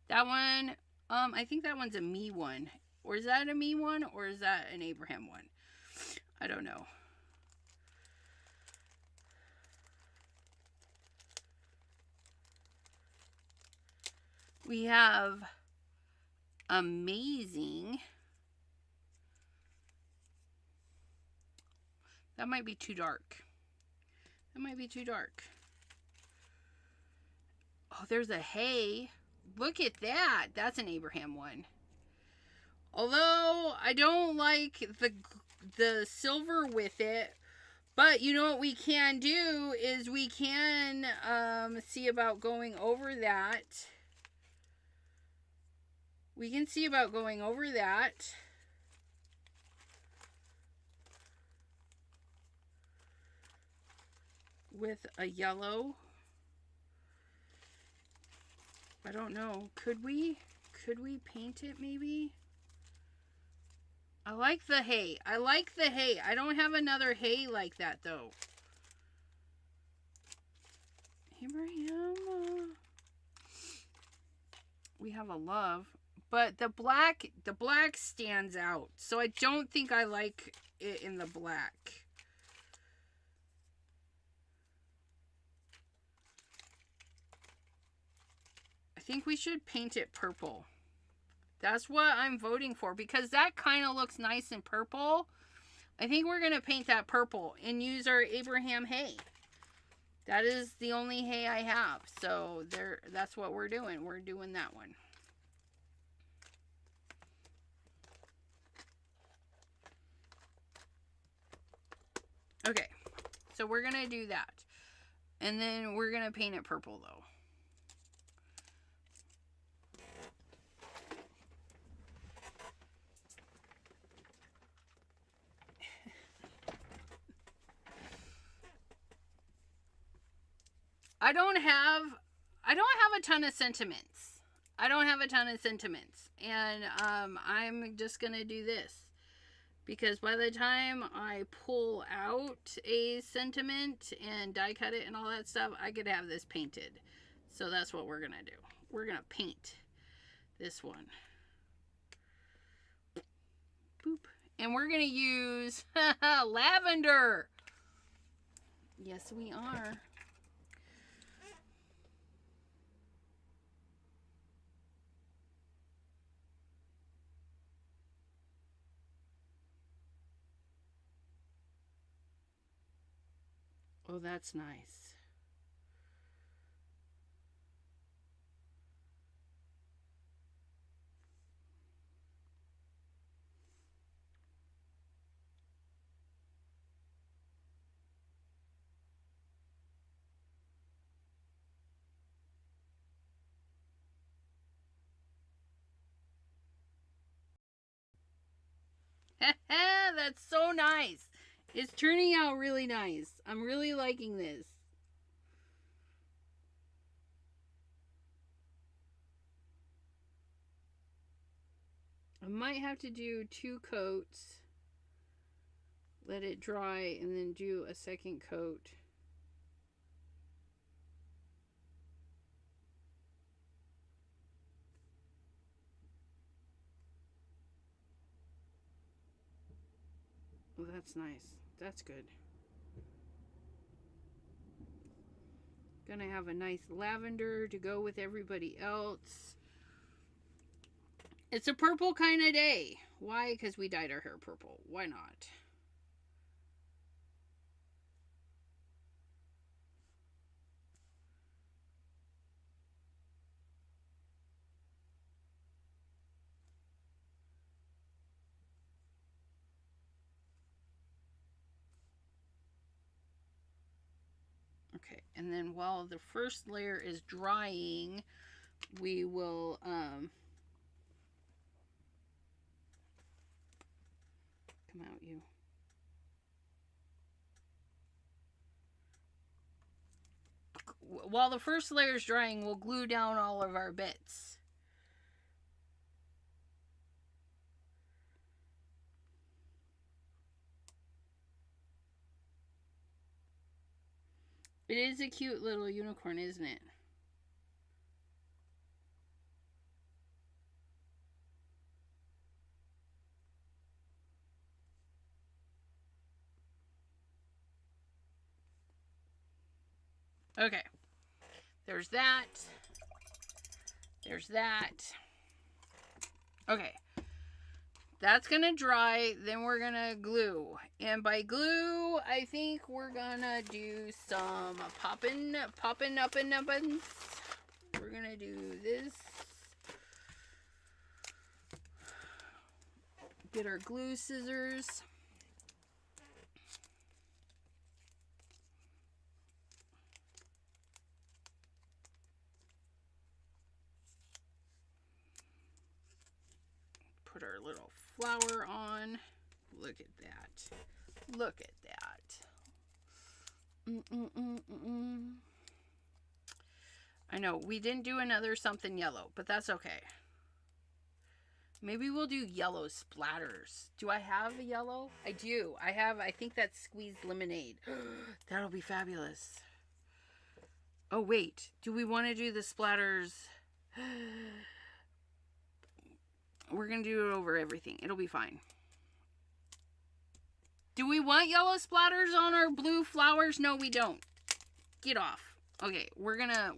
[SPEAKER 1] that one, I think that one's a me one. Or is that a me one, or is that an Abraham one? I don't know. We have amazing. That might be too dark. That might be too dark. Oh, there's a hay. Look at that. That's an Abraham one. Although I don't like the silver with it. But you know what we can do is we can see about going over that. We can see about going over that. With a yellow. I don't know. Could we paint it maybe? I like the hay. I like the hay. I don't have another hay like that though. Abraham. We have a love. But the black stands out. So I don't think I like it in the black. I think we should paint it purple. That's what I'm voting for because that kind of looks nice in purple. I think we're going to paint that purple and use our Abraham hay. That is the only hay I have. So that's what we're doing. We're doing that one. Okay. So we're going to do that. And then we're going to paint it purple though. I don't have a ton of sentiments. And I'm just going to do this. Because by the time I pull out a sentiment and die cut it and all that stuff, I could have this painted. So that's what we're going to do. We're going to paint this one. Boop. And we're going to use lavender. Yes, we are. Oh, that's nice. That's so nice. It's turning out really nice. I'm really liking this. I might have to do 2 coats. Let it dry and then do a second coat. Oh, that's nice. That's good. Gonna have a nice lavender to go with everybody else. It's a purple kind of day. Why? Because we dyed our hair purple. Why not? Okay, and then while the first layer is drying, we will come out you. while the first layer is drying, we'll glue down all of our bits. It is a cute little unicorn, isn't it? Okay. There's that. There's that. Okay. That's going to dry. Then we're going to glue. And by glue, I think we're going to do some popping up and up. We're going to do this. Get our glue scissors. Put our little flower on. Look at that. Look at that. I know, we didn't do another something yellow, but that's okay. Maybe we'll do yellow splatters. Do I have a yellow? I do. I think that's squeezed lemonade. That'll be fabulous. Oh, wait. Do we want to do the splatters? We're going to do it over everything. It'll be fine. Do we want yellow splatters on our blue flowers? No, we don't. Get off. Okay, we're gonna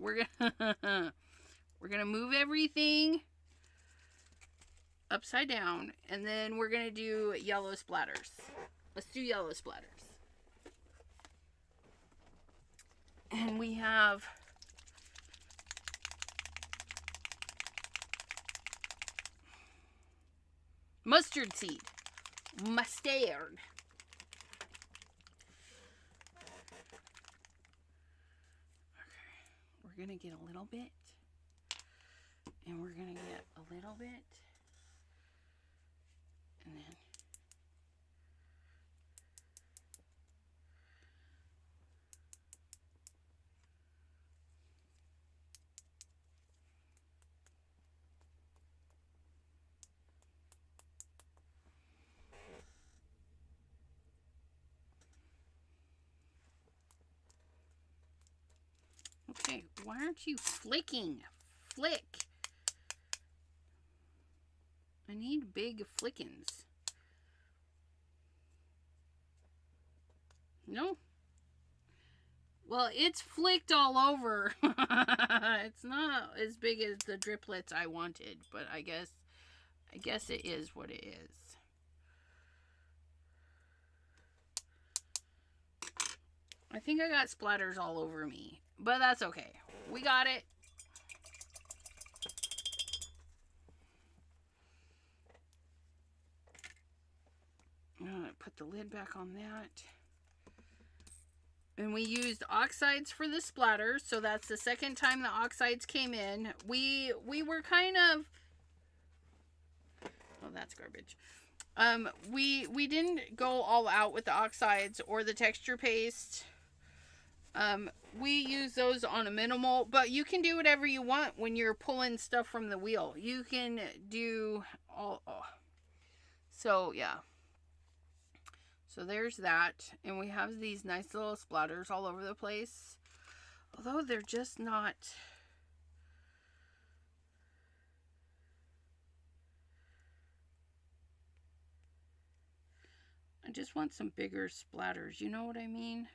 [SPEAKER 1] move everything upside down, and then we're gonna do yellow splatters. Let's do yellow splatters. And we have mustard seed. Mustard. We're going to get a little bit, and we're going to get a little bit, and then okay, why aren't you flicking? Flick. I need big flickins. No? Well, it's flicked all over. It's not as big as the driplets I wanted, but I guess it is what it is. I think I got splatters all over me, but that's okay. We got it. I'm gonna put the lid back on that. And we used oxides for the splatters, so that's the second time the oxides came in. We were kind of... Oh, that's garbage. We didn't go all out with the oxides or the texture paste. We use those on a minimal, but you can do whatever you want when you're pulling stuff from the wheel. You can do all... Oh. So, yeah. So there's that, and we have these nice little splatters all over the place, although they're just not... I just want some bigger splatters, you know what I mean?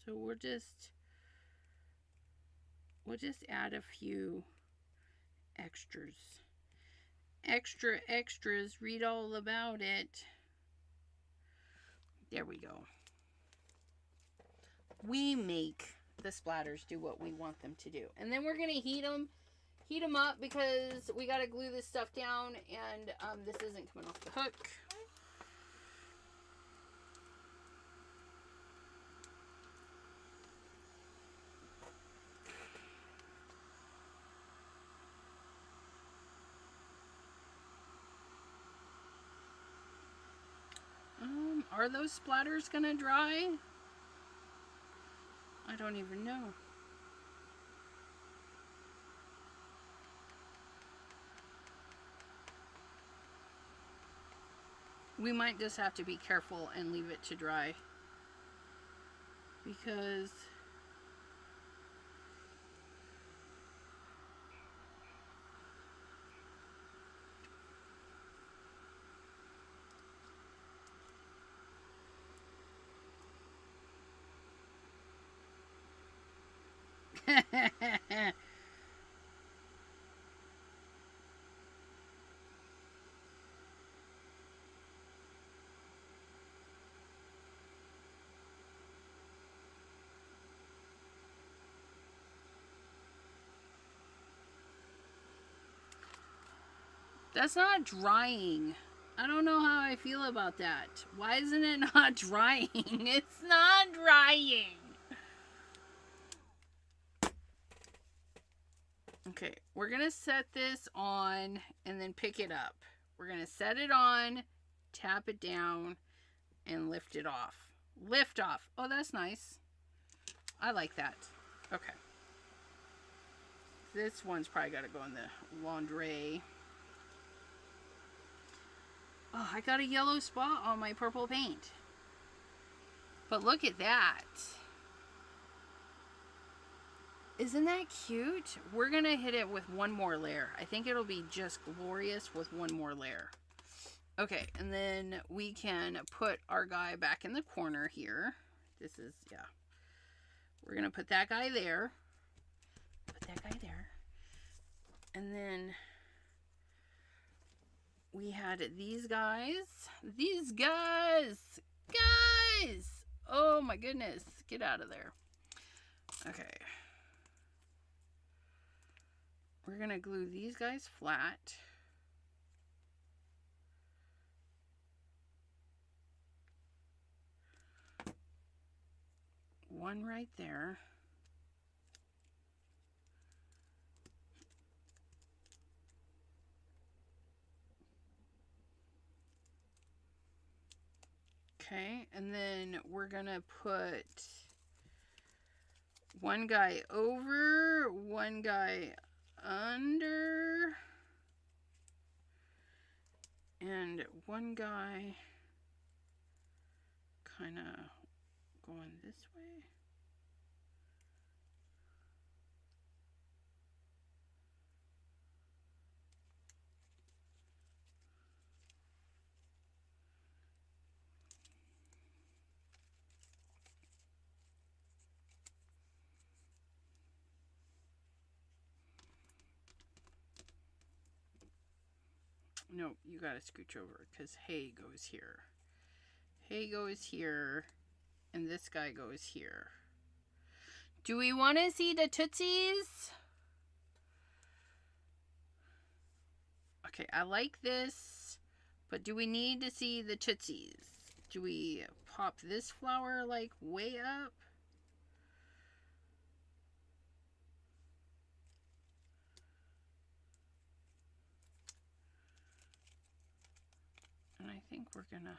[SPEAKER 1] So we'll just add a few extras. Extras, read all about it. There we go. We make the splatters do what we want them to do. And then we're going to heat them up because we got to glue this stuff down, and this isn't coming off the hook. Are those splatters gonna dry? I don't even know. We might just have to be careful and leave it to dry. Because that's not drying. I don't know how I feel about that. Why isn't it not drying? It's not drying. Okay, we're going to set this on and then pick it up. We're going to set it on, tap it down, and lift it off. Lift off. Oh, that's nice. I like that. Okay. This one's probably got to go in the laundry. Oh, I got a yellow spot on my purple paint. But look at that. Isn't that cute? We're going to hit it with one more layer. I think it'll be just glorious with one more layer. Okay, and then we can put our guy back in the corner here. This is, yeah. We're going to put that guy there. Put that guy there. And then we had these guys. These guys! Guys! Oh my goodness. Get out of there. Okay. We're going to glue these guys flat. One right there. Okay, and then we're going to put one guy over, one guy under, and one guy kind of going this way. No, you gotta scooch over because hay goes here. Hay goes here, and this guy goes here. Do we want to see the tootsies? Okay, I like this, but do we need to see the tootsies? Do we pop this flower like way up? And I think we're gonna,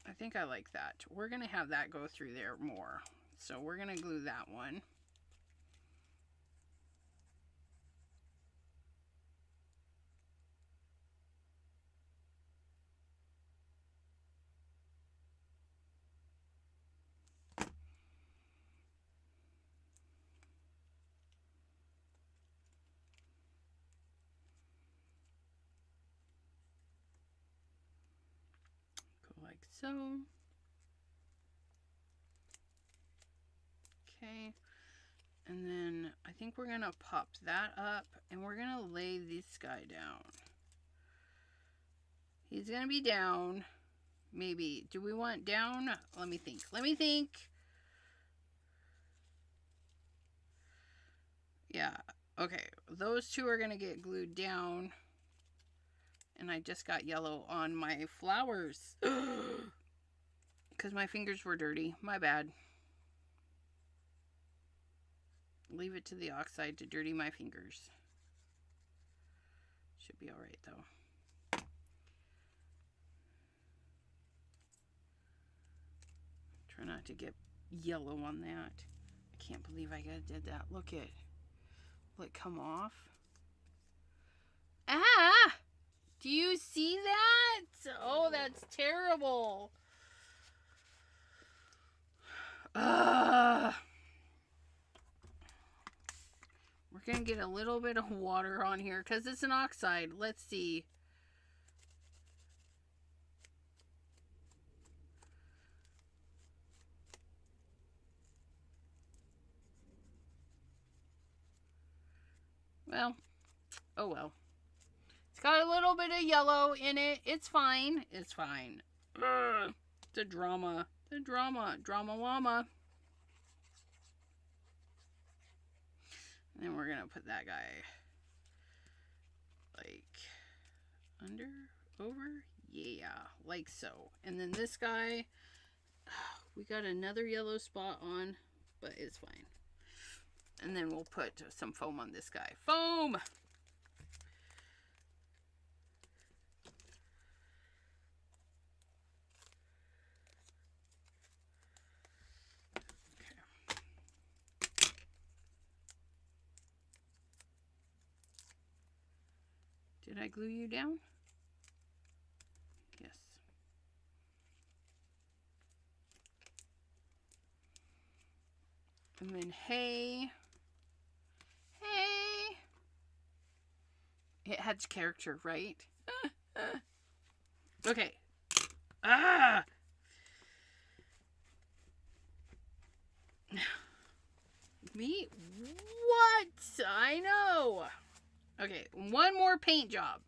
[SPEAKER 1] I think I like that. We're gonna have that go through there more. So we're gonna glue that one. Like so. Okay, and then I think we're gonna pop that up and we're gonna lay this guy down. He's gonna be down. Maybe. Do we want down? Let me think. Let me think. Yeah. Okay. Those two are gonna get glued down. And I just got yellow on my flowers. Because my fingers were dirty. My bad. Leave it to the oxide to dirty my fingers. Should be alright though. Try not to get yellow on that. I can't believe I did that. Look it. Will it come off? Ah! Do you see that? Oh, that's terrible. We're going to get a little bit of water on here because it's an oxide. Let's see. Well, oh well. It's got a little bit of yellow in it. It's fine. It's fine. The drama. The drama. Drama llama. And then we're going to put that guy like under, over. Yeah, like so. And then this guy, we got another yellow spot on, but it's fine. And then we'll put some foam on this guy. Foam! Did I glue you down? Yes. And then hey. Hey. It has character, right? Okay. Ah! Me? What? I know. Okay, one more paint job.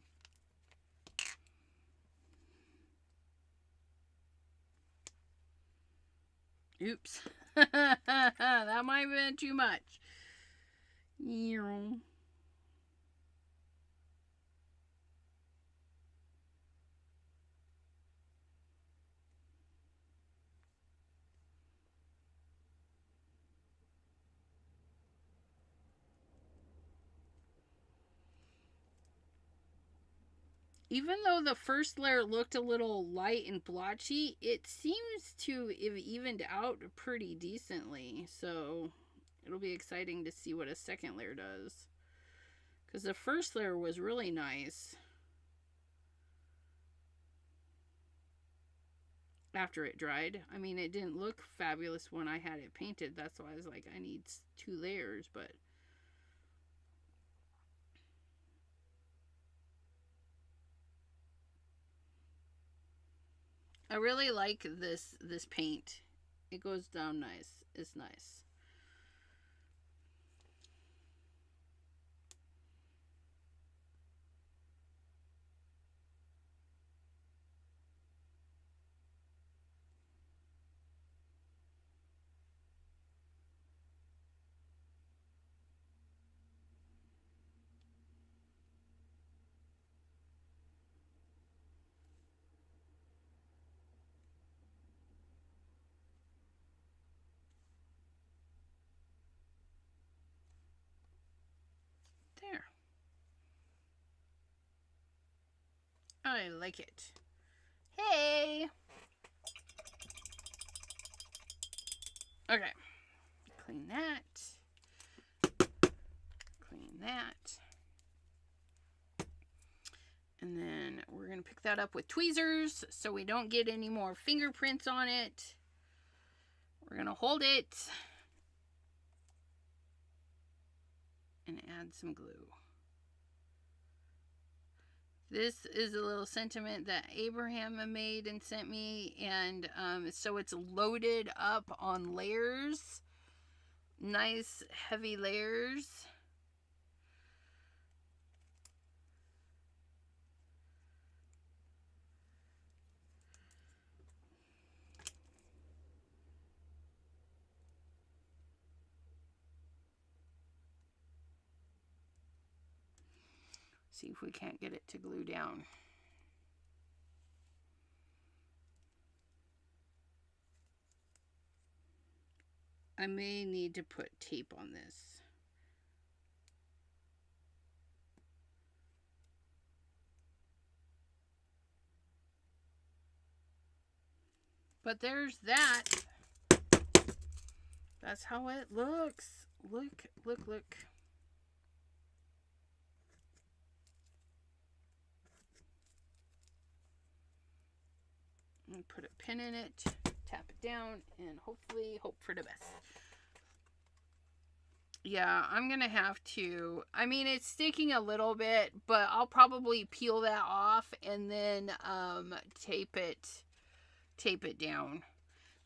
[SPEAKER 1] Oops. That might have been too much. Even though the first layer looked a little light and blotchy, it seems to have evened out pretty decently. So it'll be exciting to see what a second layer does. Because the first layer was really nice. After it dried. I mean, it didn't look fabulous when I had it painted. That's why I was like, I need 2 layers, but... I really like this paint. It goes down nice. It's nice. There. I like it. Hey! Okay. Clean that. Clean that. And then we're going to pick that up with tweezers so we don't get any more fingerprints on it. We're going to hold it and add some glue. This is a little sentiment that Abraham made and sent me, and so it's loaded up on layers, nice heavy layers. See if we can't get it to glue down. I may need to put tape on this. But there's that. That's how it looks. Look, look, look. And put a pin in it, tap it down, and hopefully hope for the best. Yeah, I'm gonna have to, I mean, it's sticking a little bit, but I'll probably peel that off and then tape it down,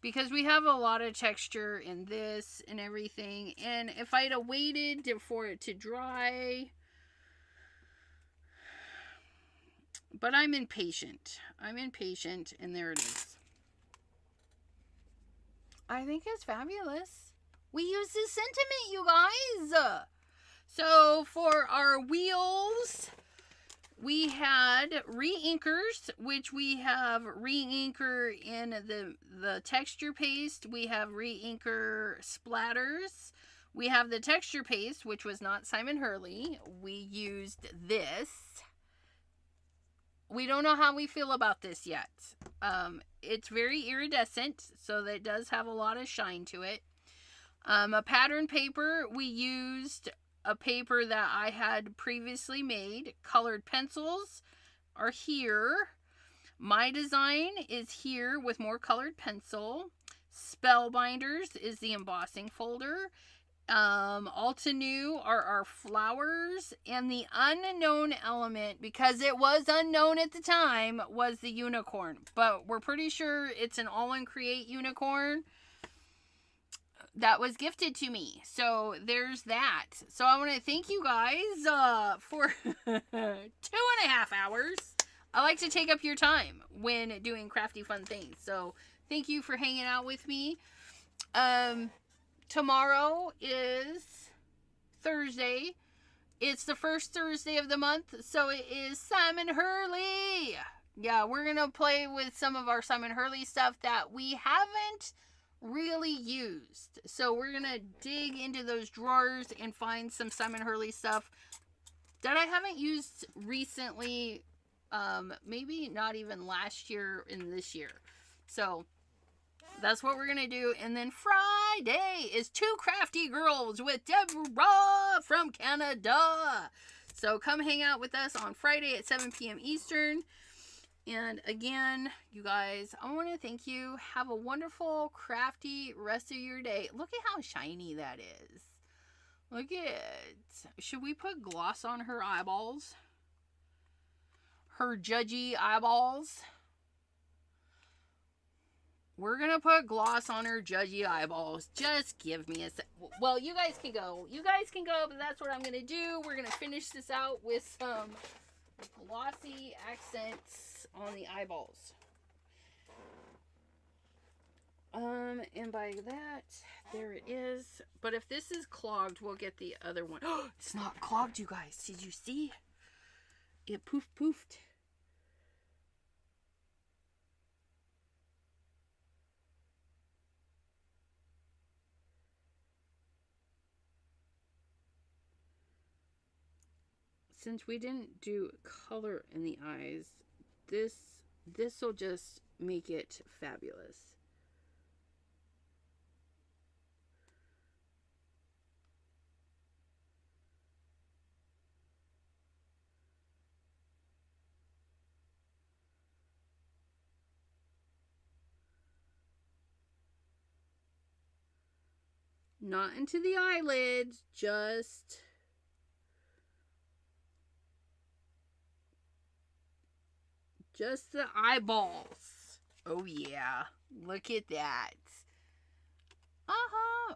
[SPEAKER 1] because we have a lot of texture in this and everything. And if I'd have waited for it to dry, but I'm impatient, and there it is. I think it's fabulous. We use this sentiment, you guys. So for our wheels, we had re-inkers, which we have re-inker in the texture paste. We have re-inker splatters. We have the texture paste, which was not Simon Hurley. We used this. We don't know how we feel about this yet. It's very iridescent, so that it does have a lot of shine to it. A pattern paper, we used a paper that I had previously made. Colored pencils are here. My design is here with more colored pencil. Spellbinders is the embossing folder. Altenew are our flowers, and the unknown element, because it was unknown at the time, was the unicorn, but we're pretty sure it's an All in Create unicorn that was gifted to me. So there's that. So I want to thank you guys for 2.5 hours. I like to take up your time when doing crafty fun things, so thank you for hanging out with me. Tomorrow is Thursday. It's the first Thursday of the month, so it is Simon Hurley. Yeah, we're going to play with some of our Simon Hurley stuff that we haven't really used. So we're going to dig into those drawers and find some Simon Hurley stuff that I haven't used recently. Maybe not even last year and this year. So that's what we're going to do. And then Friday is Two Crafty Girls with Deborah from Canada. So come hang out with us on Friday at 7 p.m. Eastern. And again, you guys, I want to thank you. Have a wonderful, crafty rest of your day. Look at how shiny that is. Look at it. Should we put gloss on her eyeballs? Her judgy eyeballs? We're going to put gloss on her judgy eyeballs. Just give me a sec. Well, you guys can go. You guys can go, but that's what I'm going to do. We're going to finish this out with some glossy accents on the eyeballs. And by that, there it is. But if this is clogged, we'll get the other one. Oh, it's not clogged, you guys. Did you see? It poofed. Since we didn't do color in the eyes, this will just make it fabulous. Not into the eyelids, just the eyeballs. Oh yeah, look at that.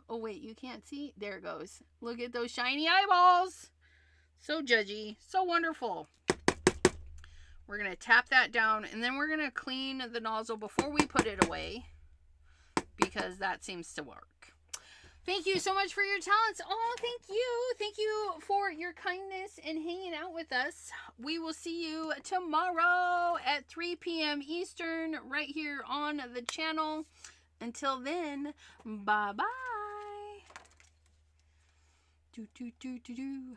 [SPEAKER 1] Oh wait, you can't see? There it goes. Look at those shiny eyeballs. So judgy, so wonderful. We're gonna tap that down, and then we're gonna clean the nozzle before we put it away, because that seems to work. Thank you so much for your talents. Oh, thank you. Thank you for your kindness and hanging out with us. We will see you tomorrow at 3 p.m. Eastern right here on the channel. Until then, bye-bye. Do, do, do, do, do.